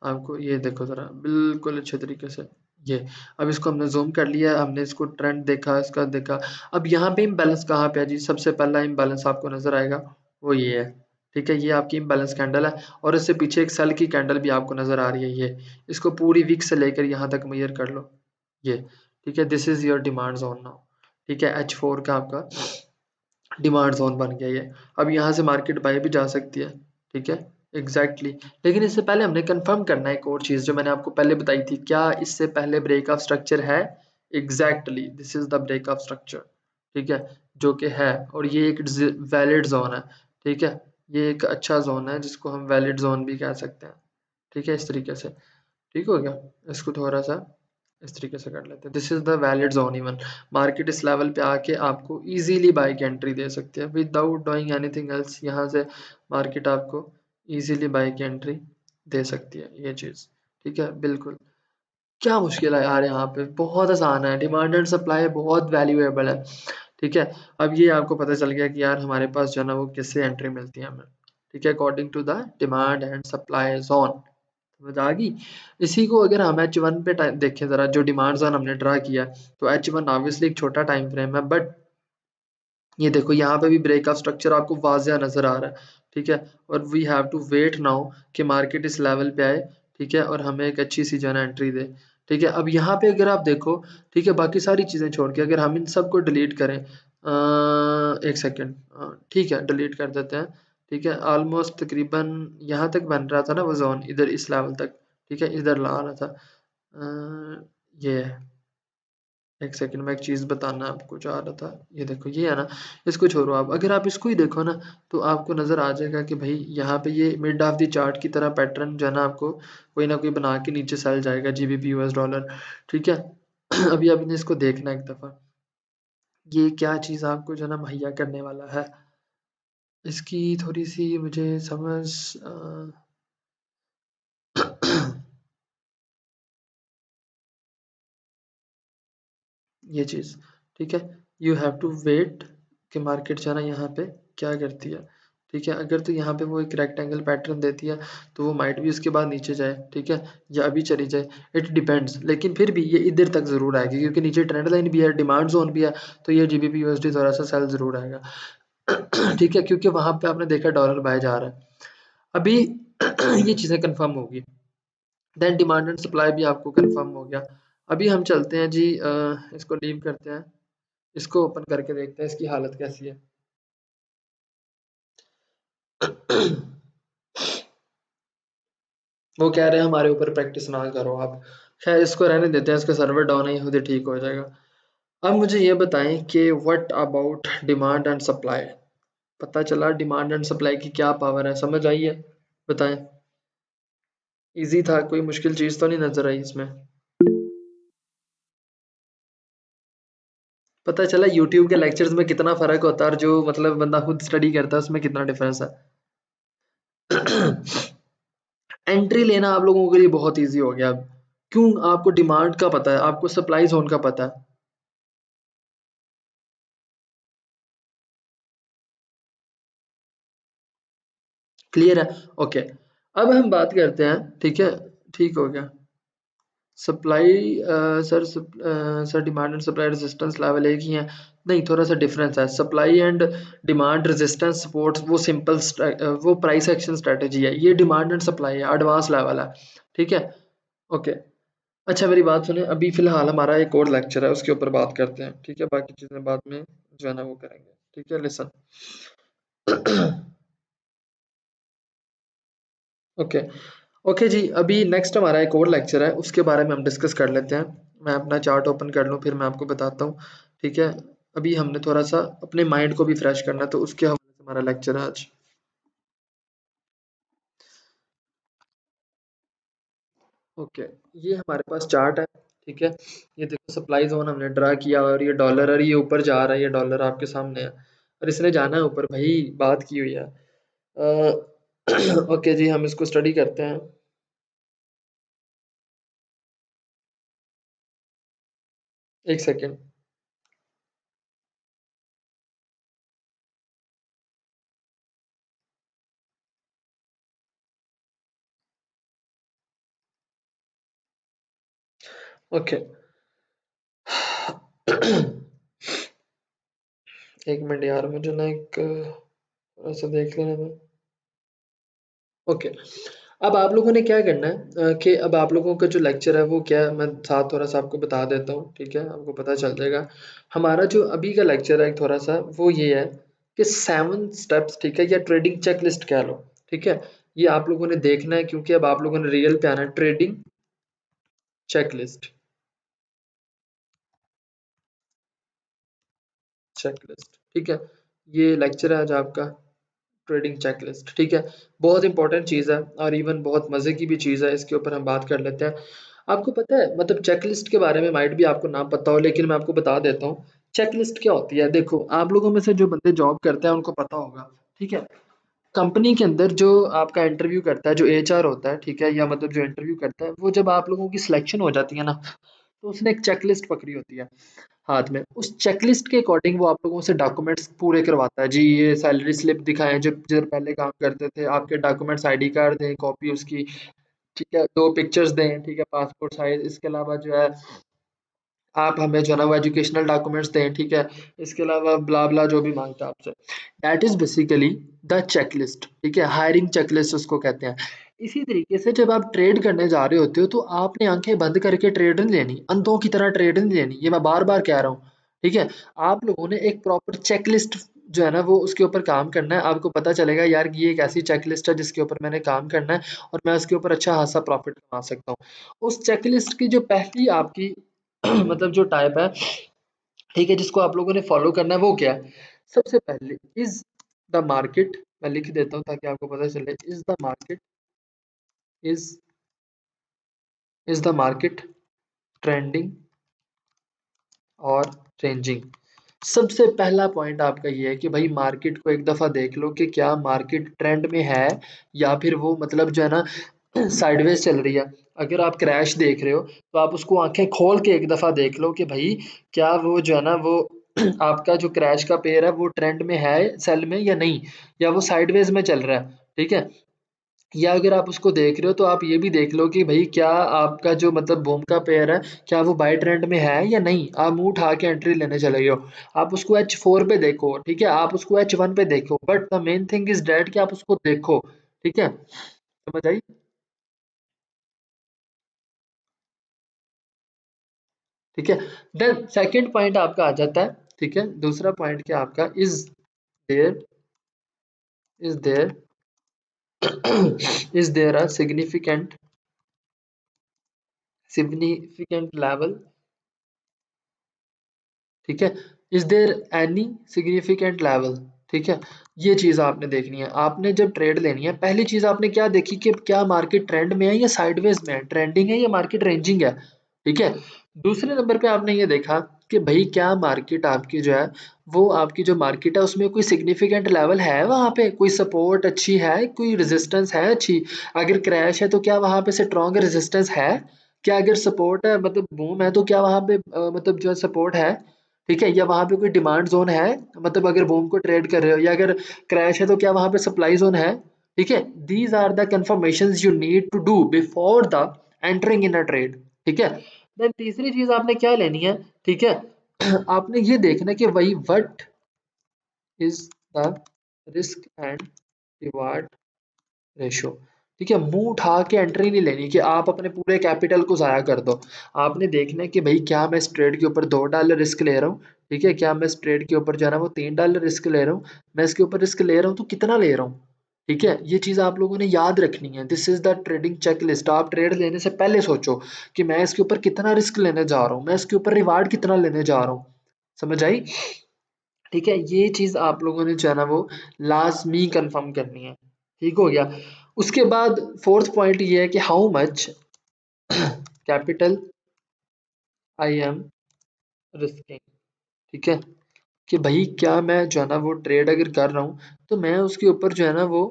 आपको, ये देखो जरा बिल्कुल अच्छे तरीके से। ये, अब इसको हमने जूम कर लिया, हमने इसको ट्रेंड देखा, इसका देखा। अब यहाँ पे इम्बैलेंस कहाँ पे है जी, सबसे पहला इम्बैलेंस आपको नजर आएगा, वो ये है, ठीक है, ये आपकी इम्बैलेंस कैंडल है, और इससे पीछे एक सेल की कैंडल भी आपको नजर आ रही है, ये, इसको पूरी वीक से लेकर यहाँ तक मेजर कर लो, ये, ठीक है, this is your demand zone now, ठीक है, H4 का आपका डिमांड जोन बन गया ये। अब यहाँ से मार्केट बाय भी जा सकती है, ठीक है, एग्जैक्टली exactly। लेकिन इससे पहले हमने कंफर्म करना है एक और चीज़ जो मैंने आपको पहले बताई थी, क्या इससे पहले ब्रेक ऑफ स्ट्रक्चर है, exactly this is the break of structure, ठीक है, जो कि है, और ये एक वैलिड जोन है, ठीक है, ये एक अच्छा जोन है जिसको हम वैलिड जोन भी कह सकते हैं, ठीक है, इस तरीके से। ठीक हो गया, इसको थोड़ा सा इस तरीके से कर लेते हैं, this is the valid zone, even market इस लेवल पे आके आपको इजीली बाय की एंट्री दे सकती है विदाउट डूइंग एनीथिंग एल्स। यहाँ से मार्केट आपको इजीली बाय की एंट्री दे सकती है, ये चीज़, ठीक है, बिल्कुल। क्या मुश्किल है यार, यहाँ पे बहुत आसान है, डिमांड एंड सप्लाई बहुत वैल्यूएबल है, ठीक है। अब ये आपको पता चल गया कि यार हमारे पास जो है ना वो किससे एंट्री मिलती है हमें, ठीक है, according to the demand and supply zone. समझ आ गई। इसी को अगर हम H1 पे टाइम देखें ज़रा, जो डिमांड जोन हमने ड्रा किया, तो H1 ऑब्वियसली एक छोटा टाइम फ्रेम है, बट ये देखो यहाँ पे भी ब्रेकआउट स्ट्रक्चर आपको वाजिया नजर आ रहा है, ठीक है। और we have to wait now कि मार्केट इस लेवल पे आए, ठीक है, और हमें एक अच्छी सी जो है ना एंट्री दे, ठीक है। अब यहाँ पे अगर आप देखो, ठीक है, बाकी सारी चीज़ें छोड़ के अगर हम इन सबको डिलीट करें, एक सेकेंड, ठीक है, डिलीट कर देते हैं, ठीक है। ऑलमोस्ट तकरीबन यहाँ तक बन रहा था ना वो जोन, इधर इस लेवल तक, ठीक है, इधर ला रहा था, ये है। एक सेकंड में एक चीज़ बताना आपको चाह रहा था, ये देखो ये है ना, इसको छोड़ो आप, अगर आप इसको ही देखो ना, तो आपको नज़र आ जाएगा कि भाई यहाँ पे ये मिड ऑफ द चार्ट की तरह पैटर्न जो है ना, आपको कोई ना कोई बना के नीचे सेल जाएगा, जीबीपी यूएस डॉलर, ठीक है। अभी आपने इसको देखना एक दफ़ा, ये क्या चीज़ आपको जो है ना मुहैया करने वाला है, इसकी थोड़ी सी मुझे समझ ये चीज़, ठीक है। यू हैव टू वेट कि मार्केट जो है ना यहाँ पे क्या करती है, ठीक है। अगर तो यहाँ पे वो एक रेक्टेंगल पैटर्न देती है, तो वो माइट भी उसके बाद नीचे जाए, ठीक है, या अभी चली जाए, इट डिपेंड्स, लेकिन फिर भी ये इधर तक ज़रूर आएगी, क्योंकि नीचे ट्रेंड लाइन भी है, डिमांड जोन भी है, तो ये जीबीपी यूएसडी थोड़ा सा सेल ज़रूर आएगा। ठीक है, क्योंकि वहाँ पे आपने देखा डॉलर बाय जा रहा है अभी। ये चीज़ें कंफर्म होगी, देन डिमांड एंड सप्लाई भी आपको कंफर्म हो गया। अभी हम चलते हैं जी, इसको लीव करते हैं, इसको ओपन करके देखते हैं इसकी हालत कैसी है। वो कह रहे हैं हमारे ऊपर प्रैक्टिस ना करो आप, खैर इसको रहने देते हैं, इसका सर्वर डाउन है, ये खुद ही ठीक हो जाएगा। अब मुझे ये बताएं कि what about demand and supply, पता चला डिमांड एंड सप्लाई की क्या पावर है, समझ आई है, बताएं। इजी था, कोई मुश्किल चीज़ तो नहीं नजर आई इसमें। पता चला यूट्यूब के लेक्चर्स में कितना फर्क होता है, और जो मतलब बंदा खुद स्टडी करता है उसमें कितना डिफरेंस है। एंट्री लेना आप लोगों के लिए बहुत इजी हो गया अब, क्यों, आपको डिमांड का पता है, आपको सप्लाई जोन का पता है, क्लियर है, ओके। अब हम बात करते हैं, ठीक है, ठीक हो गया। Supply, sir demand and supply resistance level एक ही है, नहीं थोड़ा सा डिफरेंस है। Supply and demand resistance support वो सिंपल, वो प्राइस एक्शन स्ट्रेटजी है, ये डिमांड एंड सप्लाई है, एडवांस लेवल है, ठीक है, ओके। अच्छा मेरी बात सुने, अभी फिलहाल हमारा एक और लेक्चर है, उसके ऊपर बात करते हैं, ठीक है, बाकी चीज़ें बाद में जो है ना वो करेंगे, ठीक है, लिसन। ओके, ओके जी, अभी नेक्स्ट हमारा एक और लेक्चर है, उसके बारे में हम डिस्कस कर लेते हैं। मैं अपना चार्ट ओपन कर लूँ, फिर मैं आपको बताता हूँ, ठीक है। अभी हमने थोड़ा सा अपने माइंड को भी फ्रेश करना है, तो उसके हवाले से हमारा लेक्चर है आज। ओके, ये हमारे पास चार्ट है, ठीक है। ये देखो सप्लाई जोन हमने ड्रा किया, और ये डॉलर, और ये ऊपर जा रहा है, ये डॉलर आपके सामने है, और इसने जाना है ऊपर, भाई बात की हुई है। ओके जी, हम इसको स्टडी करते हैं। एक सेकेंड। ओके। एक मिनट यार, मुझे ना एक ऐसा देख लेने दो। ओके, अब आप लोगों ने क्या करना है, कि अब आप लोगों का जो लेक्चर है वो क्या है, मैं साथ थोड़ा सा आपको बता देता हूँ, ठीक है, आपको पता चल जाएगा। हमारा जो अभी का लेक्चर है थोड़ा सा वो ये है कि 7 स्टेप्स, ठीक है, या ट्रेडिंग चेकलिस्ट कह लो, ठीक है। ये आप लोगों ने देखना है, क्योंकि अब आप लोगों ने रियल पे आना है, ट्रेडिंग चेकलिस्ट, चेकलिस्ट, ठीक है। ये लेक्चर है आज आपका, ट्रेडिंग चेकलिस्ट, ठीक है। बहुत इंपॉर्टेंट चीज़ है, और इवन बहुत मज़े की भी चीज़ है, इसके ऊपर हम बात कर लेते हैं। आपको पता है मतलब चेकलिस्ट के बारे में माइट भी आपको ना पता हो, लेकिन मैं आपको बता देता हूँ चेकलिस्ट क्या होती है। देखो आप लोगों में से जो बंदे जॉब करते हैं उनको पता होगा, ठीक है। कंपनी के अंदर जो आपका इंटरव्यू करता है, जो एचआर होता है, ठीक है, या मतलब जो इंटरव्यू करता है, वो जब आप लोगों की सिलेक्शन हो जाती है ना, तो उसने एक चेकलिस्ट पकड़ी होती है हाथ में। उस चेकलिस्ट के अकॉर्डिंग वो आप लोगों से डॉक्यूमेंट्स पूरे करवाता है, जी ये सैलरी स्लिप दिखाएं जो जिधर पहले काम करते थे, आपके डॉक्यूमेंट्स, आईडी कार्ड दें, कॉपी उसकी, ठीक है, 2 पिक्चर्स दें, ठीक है, पासपोर्ट साइज़, इसके अलावा जो है आप हमें जो है ना वो एजुकेशनल डॉक्यूमेंट्स दें, ठीक है, इसके अलावा ब्ला ब्ला जो भी मांगता है आपसे। That is basically the checklist, ठीक है, हायरिंग चेकलिस्ट उसको कहते हैं। इसी तरीके से जब आप ट्रेड करने जा रहे होते हो तो आपने आंखें बंद करके ट्रेड नहीं लेनी, अंधों की तरह ट्रेड नहीं लेनी, ये मैं बार बार कह रहा हूँ, ठीक है। आप लोगों ने एक प्रॉपर चेकलिस्ट जो है ना वो उसके ऊपर काम करना है, आपको पता चलेगा यार कि ये एक ऐसी चेकलिस्ट है जिसके ऊपर मैंने काम करना है और मैं उसके ऊपर अच्छा खासा प्रॉफिट कमा सकता हूँ। उस चेकलिस्ट की जो पहली आपकी मतलब जो टाइप है, ठीक है, जिसको आप लोगों ने फॉलो करना है वो क्या है? सबसे पहले इज द मार्केट, मैं लिख देता हूँ ताकि आपको पता चले, is is the market trending और रेंजिंग। सबसे पहला पॉइंट आपका ये है कि भाई मार्केट को एक दफा देख लो कि क्या मार्केट ट्रेंड में है या फिर वो मतलब जो है ना साइडवेज चल रही है। अगर आप क्रैश देख रहे हो तो आप उसको आंखें खोल के एक दफा देख लो कि भाई क्या वो जो है ना वो आपका जो क्रैश का पेयर है वो ट्रेंड में है, सेल में या नहीं, या वो साइडवेज में चल रहा है, ठीक है। या अगर आप उसको देख रहे हो तो आप ये भी देख लो कि भाई क्या आपका जो मतलब बूम का पेयर है क्या वो बाय ट्रेंड में है या नहीं। आप मुंह उठा के एंट्री लेने चले हो, आप उसको H4 पे देखो, ठीक है, आप उसको H1 पे देखो, but the main thing is that कि आप उसको देखो, ठीक है, समझ आई। ठीक है, देन सेकंड पॉइंट आपका आ जाता है, ठीक है, दूसरा पॉइंट क्या आपका, there there is there a significant level, ठीक है, is there any significant level, ठीक है। ये चीज आपने देखनी है, आपने जब ट्रेड लेनी है पहली चीज आपने क्या देखी कि क्या मार्केट ट्रेंड में है या साइडवेज में है, ट्रेंडिंग है या मार्केट रेंजिंग है, ठीक है। दूसरे नंबर पे आपने ये देखा कि भाई क्या मार्केट आपकी जो है वो आपकी जो मार्केट है उसमें कोई सिग्निफिकेंट लेवल है, वहां पे कोई सपोर्ट अच्छी है, कोई रेजिस्टेंस है अच्छी। अगर क्रैश है तो क्या वहां पे स्ट्रॉन्ग रेजिस्टेंस है, क्या अगर सपोर्ट है मतलब बूम है तो क्या वहां पे मतलब जो है सपोर्ट है, ठीक है, या वहां पे कोई डिमांड जोन है, मतलब अगर बूम को ट्रेड कर रहे हो, या अगर क्रैश है तो क्या वहां पे सप्लाई जोन है, ठीक है। These are the confirmation you need to do before the entering in a trade, ठीक है। देन तीसरी चीज आपने क्या लेनी है, ठीक है, आपने ये देखना है कि वही what is the risk and reward ratio, ठीक है। मुंह उठा के एंट्री नहीं लेनी कि आप अपने पूरे कैपिटल को ज़ाया कर दो। आपने देखना है कि भाई क्या मैं इस ट्रेड के ऊपर $2 रिस्क ले रहा हूँ, ठीक है, क्या मैं इस ट्रेड के ऊपर जो है ना वो $3 रिस्क ले रहा हूँ, मैं इसके ऊपर रिस्क ले रहा हूँ तो कितना ले रहा हूँ, ठीक है। ये चीज़ आप लोगों ने याद रखनी है, this is the trading check list. आप ट्रेड लेने से पहले सोचो कि मैं इसके ऊपर कितना रिस्क लेने जा रहा हूँ, मैं इसके ऊपर रिवार्ड कितना लेने जा रहा हूँ, समझ आई। ठीक है, ये चीज़ आप लोगों ने जो है ना वो लाजमी कंफर्म करनी है, ठीक हो गया। उसके बाद फोर्थ पॉइंट ये है कि how much capital I am risking, ठीक है, कि भाई क्या मैं जो है ना वो ट्रेड अगर कर रहा हूँ तो मैं उसके ऊपर जो है ना वो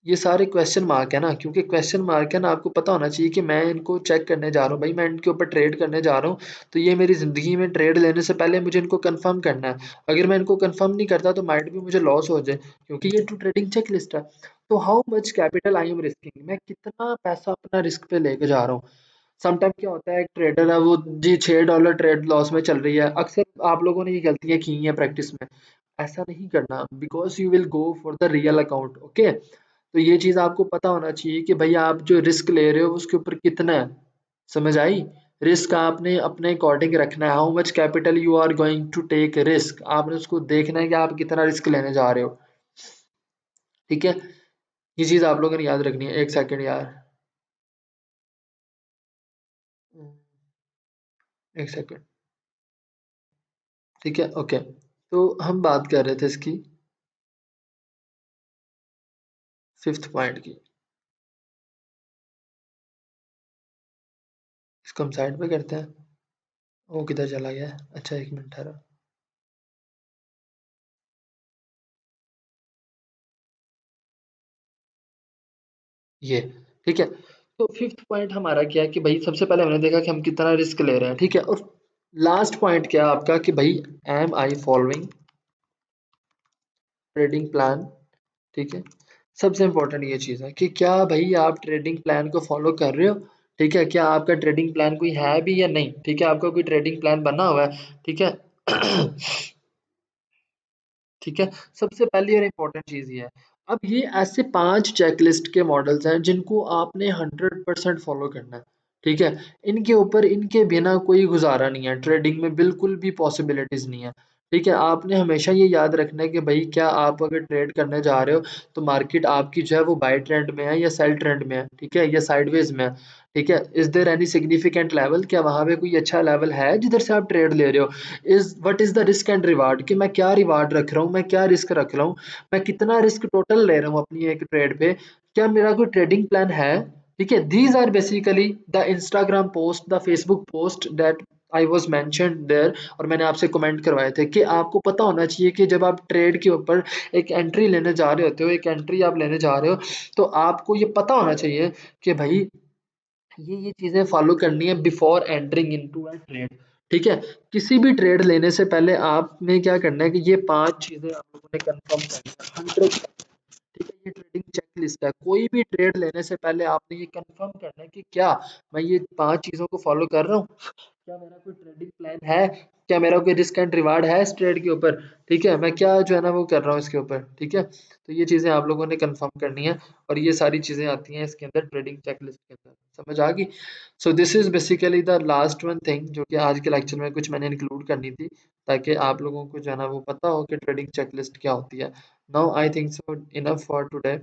ये सारे क्वेश्चन मार्क है ना, क्योंकि क्वेश्चन मार्क है ना, आपको पता होना चाहिए कि मैं इनको चेक करने जा रहा हूँ, भाई मैं इनके ऊपर ट्रेड करने जा रहा हूँ तो ये मेरी ज़िंदगी में ट्रेड लेने से पहले मुझे इनको कंफर्म करना है। अगर मैं इनको कंफर्म नहीं करता तो माइट भी मुझे लॉस हो जाए, क्योंकि ये टू ट्रेडिंग चेक लिस्ट है। तो how much capital I am risking, मैं कितना पैसा अपना रिस्क पे लेके जा रहा हूँ। समटाइम क्या होता है, एक ट्रेडर है वो जी $6 ट्रेड लॉस में चल रही है, अक्सर आप लोगों ने ये गलतियां की हैं प्रैक्टिस में। ऐसा नहीं करना, because you will go for the real account, okay. तो ये चीज आपको पता होना चाहिए कि भाई आप जो रिस्क ले रहे हो उसके ऊपर कितना है, समझ आई। रिस्क आपने अपने अकॉर्डिंग रखना है, how much capital you are going to take risk, आपने उसको देखना है कि आप कितना रिस्क लेने जा रहे हो, ठीक है। ये चीज आप लोगों ने याद रखनी है। एक सेकेंड यार, एक सेकेंड, ठीक है, ओके। तो हम बात कर रहे थे इसकी फिफ्थ पॉइंट की, इसको हम साइड पे करते हैं। वो किधर चला गया है? अच्छा, एक मिनट ठहरो। ये, ठीक है। तो फिफ्थ पॉइंट हमारा क्या है कि भाई सबसे पहले हमने देखा कि हम कितना रिस्क ले रहे हैं, ठीक है। और लास्ट पॉइंट क्या है आपका कि भाई एम आई फॉलोइंग ट्रेडिंग प्लान, ठीक है, सबसे इम्पोर्टेंट ये चीज़ है कि क्या भाई आप ट्रेडिंग प्लान को फॉलो कर रहे हो। ठीक है, क्या आपका ट्रेडिंग प्लान कोई है भी या नहीं। ठीक है, आपका कोई ट्रेडिंग प्लान बना हुआ है। ठीक है। ठीक है, सबसे पहली और इम्पोर्टेंट चीज़ ये है। अब ये ऐसे 5 चेकलिस्ट के मॉडल्स हैं जिनको आपने 100% फॉलो करना है। ठीक है, इनके ऊपर इनके बिना कोई गुज़ारा नहीं है, ट्रेडिंग में बिल्कुल भी पॉसिबिलिटीज़ नहीं है। ठीक है, आपने हमेशा ये याद रखना है कि भई क्या आप अगर ट्रेड करने जा रहे हो तो मार्केट आपकी जो है वो बाय ट्रेंड में है या सेल ट्रेंड में है, ठीक है? या साइडवेज़ में है। ठीक है, is there any significant level, क्या वहाँ पे कोई अच्छा लेवल है जिधर से आप ट्रेड ले रहे हो? Is what is the risk and reward, कि मैं क्या रिवार्ड रख रहा हूँ, मैं क्या रिस्क रख रहा हूँ, मैं कितना रिस्क टोटल ले रहा हूँ अपनी एक ट्रेड पे, क्या मेरा कोई ट्रेडिंग प्लान है। ठीक है, these are basically the Instagram post, the Facebook post that I was mention there, और मैंने आपसे कमेंट करवाए थे कि आपको पता होना चाहिए कि जब आप ट्रेड के ऊपर एक एंट्री लेने जा रहे होते हो, एक एंट्री आप लेने जा रहे हो, तो आपको ये पता होना चाहिए कि भाई ये चीज़ें फॉलो करनी है before entering into a trade. ठीक है, किसी भी ट्रेड लेने से पहले आपने क्या करना है कि ये 5 चीज़ें आप लोगों ने कंफर्म करनी है 100। ठीक है, ये ट्रेडिंग चेकलिस्ट है। कोई भी ट्रेड लेने से पहले आपने ये कंफर्म करना है कि क्या मैं ये 5 चीज़ों को फॉलो कर रहा हूँ? क्या मेरा कोई ट्रेडिंग प्लान है? क्या मेरा कोई रिस्क एंड रिवार्ड है इस ट्रेड के ऊपर? ठीक है, मैं क्या जो है ना वो कर रहा हूँ इसके ऊपर। ठीक है, तो ये चीज़ें आप लोगों ने कंफर्म करनी है और ये सारी चीज़ें आती हैं इसके अंदर ट्रेडिंग चेकलिस्ट के अंदर। समझ आ गई? So this is basically the last one thing जो कि आज के लेक्चर में कुछ मैंने इंक्लूड करनी थी, ताकि आप लोगों को जो है ना वो पता हो कि ट्रेडिंग चेकलिस्ट क्या होती है। Now I think so enough for today.